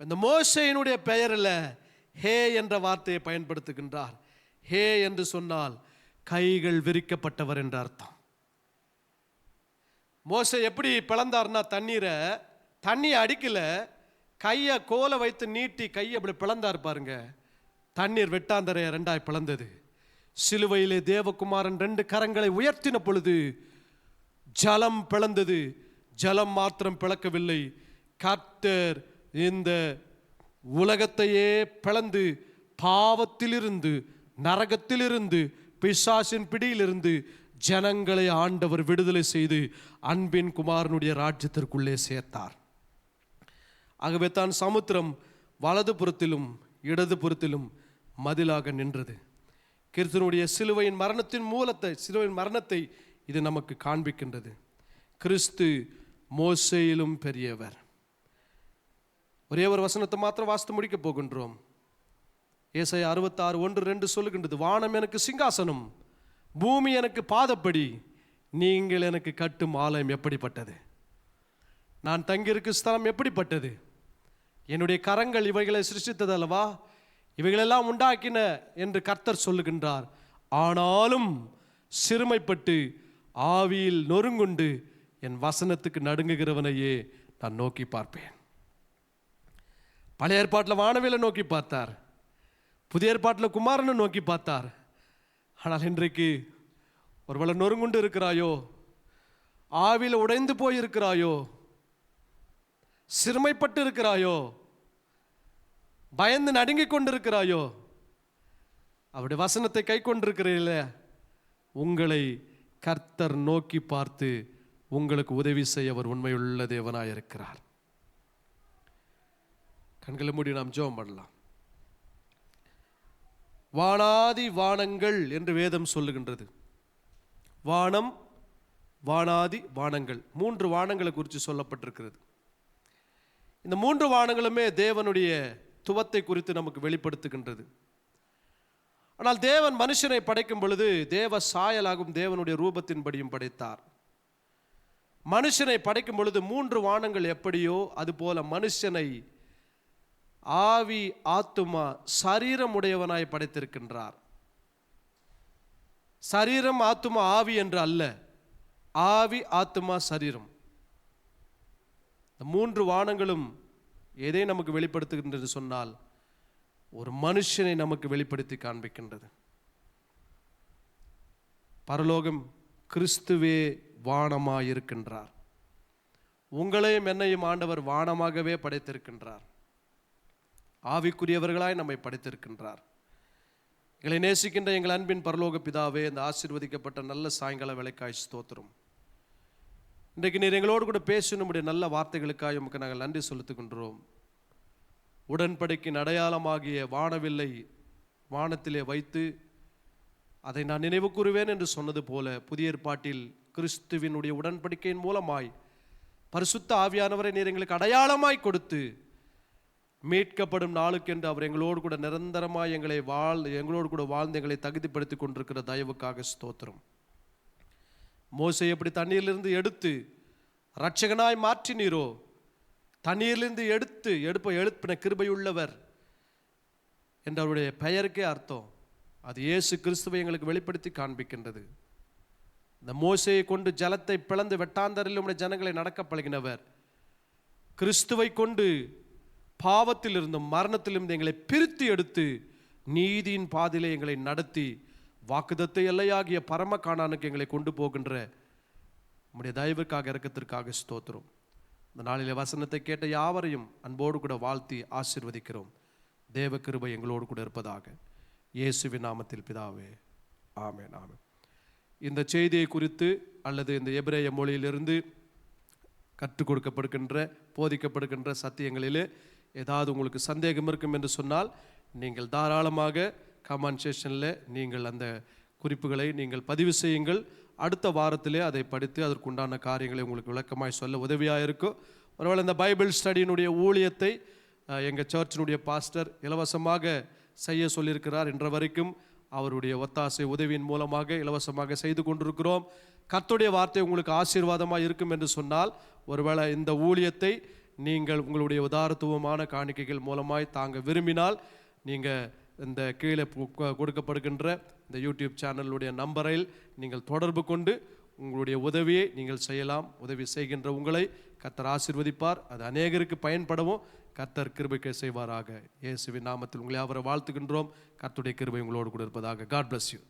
இந்த மோசேயினுடைய பெயரில் ஹே என்ற வார்த்தையை பயன்படுத்துகின்றார். ஹே என்று சொன்னால் கைகள் விரிக்கப்பட்டவர் என்ற அர்த்தம். மோசே எப்படி பிளந்தார்னா, தண்ணியை அடிக்கல, கையை கோலை வைத்து நீட்டி கையை அப்படி பிளந்தார் பாருங்க. தண்ணீர் வெட்டாந்தரைய ரெண்டாய் பிளந்தது. சிலுவையிலே தேவகுமாரன் 2 கரங்களை உயர்த்தின பொழுது ஜலம் பிளந்தது. ஜலம் மாத்திரம் பிளக்கவில்லை, கர்த்தர் இந்த உலகத்தையே பிளந்து பாவத்திலிருந்து, நரகத்திலிருந்து, பிசாசின் பிடியிலிருந்து ஜனங்களை ஆண்டவர் விடுதலை செய்து அன்பின் குமாரனுடைய ராஜ்யத்திற்குள்ளே சேர்த்தார். ஆகவே தான் சமுத்திரம் வலது புறத்திலும் இடது புறத்திலும் மதிலாக நின்றது. கிறிஸ்துவனுடைய சிலுவையின் மரணத்தை இது நமக்கு காண்பிக்கின்றது. கிறிஸ்து மோசேயிலும் பெரியவர். ஒரே ஒரு வசனத்தை மாத்திரம் வாசித்து முடிக்க போகின்றோம். ஏசாயா 66:1-2 சொல்லுகின்றது, வானம் எனக்கு சிங்காசனம், பூமி எனக்கு பாதப்படி, நீங்கள் எனக்கு கட்டும் ஆலயம் எப்படிப்பட்டது, நான் தங்கியிருக்கும் ஸ்தலம் எப்படிப்பட்டது, என்னுடைய கரங்கள் இவைகளை சிருஷ்டித்தது அல்லவா, இவைகளெல்லாம் உண்டாக்கின என்று கர்த்தர் சொல்லுகின்றார். ஆனாலும் சிறுமைப்பட்டு ஆவியில் நொறுங்குண்டு என் வசனத்துக்கு நடுங்குகிறவனையே நான் நோக்கி பார்ப்பேன். பழைய ஏற்பாட்டில் வானவேலை நோக்கி பார்த்தார், புதிய ஏற்பாட்டில் குமாரனை நோக்கி பார்த்தார். ஆனால் இன்றைக்கு ஒருவேளை நொறுங்குண்டு இருக்கிறாயோ, ஆவியில் உடைந்து போயிருக்கிறாயோ, சிறுமைப்பட்டு இருக்கிறாயோ, பயந்து நடுங்கிக் கொண்டிருக்கிறாயோ, அவருடைய வசனத்தை கை கொண்டிருக்கிறீர்கள, உங்களை கர்த்தர் நோக்கி பார்த்து உங்களுக்கு உதவி செய்ய அவர் உண்மையுள்ள தேவனாய் இருக்கிறார். கண்களை மூடி நாம் ஜெபம் பண்ணலாம். வானாதி வானங்கள் என்று வேதம் சொல்லுகின்றது. வானம், வானாதி வானங்கள், 3 வானங்களை குறித்து சொல்லப்பட்டிருக்கிறது. இந்த 3 வானங்களுமே தேவனுடைய துவத்தை குறித்து நமக்கு வெளிப்படுத்துகின்றது. ஆனால் தேவன் மனுஷனை படைக்கும் பொழுது தேவ சாயலாகும் தேவனுடைய ரூபத்தின்படியும் படைத்தார். மனுஷனை படைக்கும் பொழுது 3 வானங்கள் எப்படியோ அதுபோல மனுஷனை ஆவி, ஆத்துமா, சரீரம் உடையவனாய் படைத்திருக்கின்றார். சரீரம், ஆத்துமா, ஆவி என்று அல்ல, ஆவி, ஆத்துமா, சரீரம். இந்த 3 வானங்களும் எதை நமக்கு வெளிப்படுத்துகின்றது சொன்னால், ஒரு மனுஷனை நமக்கு வெளிப்படுத்தி காண்பிக்கின்றது. பரலோகம் கிறிஸ்துவே வானமாயிருக்கின்றார். உங்களையும் என்னையும் ஆண்டவர் வானமாகவே படைத்திருக்கின்றார். ஆவிக்குரியவர்களாய் நம்மை படைத்திருக்கின்றார். எங்களை நேசிக்கின்ற எங்கள் அன்பின் பரலோக பிதாவே, இந்த ஆசீர்வதிக்கப்பட்ட நல்ல சாயங்கால வேளைக்காய் ஸ்தோத்திரம். இன்றைக்கு நீர் எங்களோடு கூட பேச நம்முடைய நல்ல வார்த்தைகளுக்காக உமக்கு நாங்கள் நன்றி செலுத்துகின்றோம். உடன்படிக்கையின் அடையாளமாகிய வானவில்லை வானத்திலே வைத்து அதை நான் நினைவு கூறுவேன் என்று சொன்னது போல, புதிய ஏற்பாட்டில் கிறிஸ்துவினுடைய உடன்படிக்கையின் மூலமாய் பரிசுத்த ஆவியானவரை நீர் எங்களுக்கு அடையாளமாய் கொடுத்து மீட்கப்படும் நாளுக்கென்று அவர் எங்களோடு கூட நிரந்தரமாய் எங்களோடு கூட வாழ்ந்து எங்களை தகுதிப்படுத்தி கொண்டிருக்கிற தயவுக்காக ஸ்தோத்திரம். மோசே எப்படி தண்ணீரிலிருந்து எடுத்து இரட்சகனாய் மாற்றினீரோ, தண்ணீரிலிருந்து எழுப்பின கிருபையுள்ளவர் என்ற அவருடைய பெயருக்கே அர்த்தம். அது இயேசு கிறிஸ்துவை எங்களுக்கு வெளிப்படுத்தி காண்பிக்கின்றது. இந்த மோசேயை கொண்டு ஜலத்தை பிளந்து வெட்டாந்தரில் உம்முடைய ஜனங்களை நடக்க பழகினவர், கிறிஸ்துவை கொண்டு பாவத்திலிருந்தும் மரணத்திலிருந்து எங்களை பிரித்து எடுத்து நீதியின் பாதையிலே எங்களை நடத்தி வாக்குதத்தை எல்லையாகிய பரம கானானுக்கு எங்களை கொண்டு போகின்ற உம்முடைய தயவிற்காக இரக்கத்திற்காக ஸ்தோத்திரம். இந்த நாளிலே வசனத்தை கேட்ட யாவரையும் அன்போடு கூட வாழ்த்தி ஆசீர்வதிக்கிறோம். தேவ கிருபை எங்களோடு கூட இருப்பதாக. இயேசுவின் நாமத்தில் பிதாவே, ஆமென், ஆமென். இந்த செய்தியை குறித்து அல்லது இந்த எபிரேய மொழியிலிருந்து கற்றுக் கொடுக்கப்படுகின்ற போதிக்கப்படுகின்ற சத்தியங்களிலே ஏதாவது உங்களுக்கு சந்தேகம் இருக்கும் என்று சொன்னால் நீங்கள் தாராளமாக கமெண்ட் செக்ஷனில் நீங்கள் அந்த குறிப்புகளை நீங்கள் பதிவு செய்யுங்கள். அடுத்த வாரத்திலே அதை படித்து அதற்குண்டான காரியங்களை உங்களுக்கு விளக்கமாய் சொல்ல உதவியாக இருக்கும். ஒருவேளை இந்த பைபிள் ஸ்டடியினுடைய ஊழியத்தை எங்கள் சர்ச்சினுடைய பாஸ்டர் இலவசமாக செய்ய சொல்லியிருக்கிறார். இன்ற வரைக்கும் அவருடைய ஒத்தாசை உதவியின் மூலமாக இலவசமாக செய்து கொண்டிருக்கிறோம். கர்த்தருடைய வார்த்தை உங்களுக்கு ஆசீர்வாதமாக இருக்கும் என்று சொன்னால், ஒருவேளை இந்த ஊழியத்தை நீங்கள் உங்களுடைய உதாரத்துவமான காணிக்கைகள் மூலமாய் தாங்க விரும்பினால் நீங்கள் இந்த கீழே கொடுக்கப்படுகின்ற இந்த யூடியூப் சேனலுடைய நம்பரில் நீங்கள் தொடர்பு கொண்டு உங்களுடைய உதவியை நீங்கள் செய்யலாம். உதவி செய்கின்ற உங்களை கர்த்தர் ஆசீர்வதிப்பார். அது அநேகருக்கு பயன்படவும் கர்த்தர் கிருபை செய்வாராக. இயேசுவின் நாமத்தில் உங்களை அவரை வாழ்த்துகின்றோம். கர்த்தருடைய கிருபை உங்களோடு கூட இருப்பதாக. God bless you.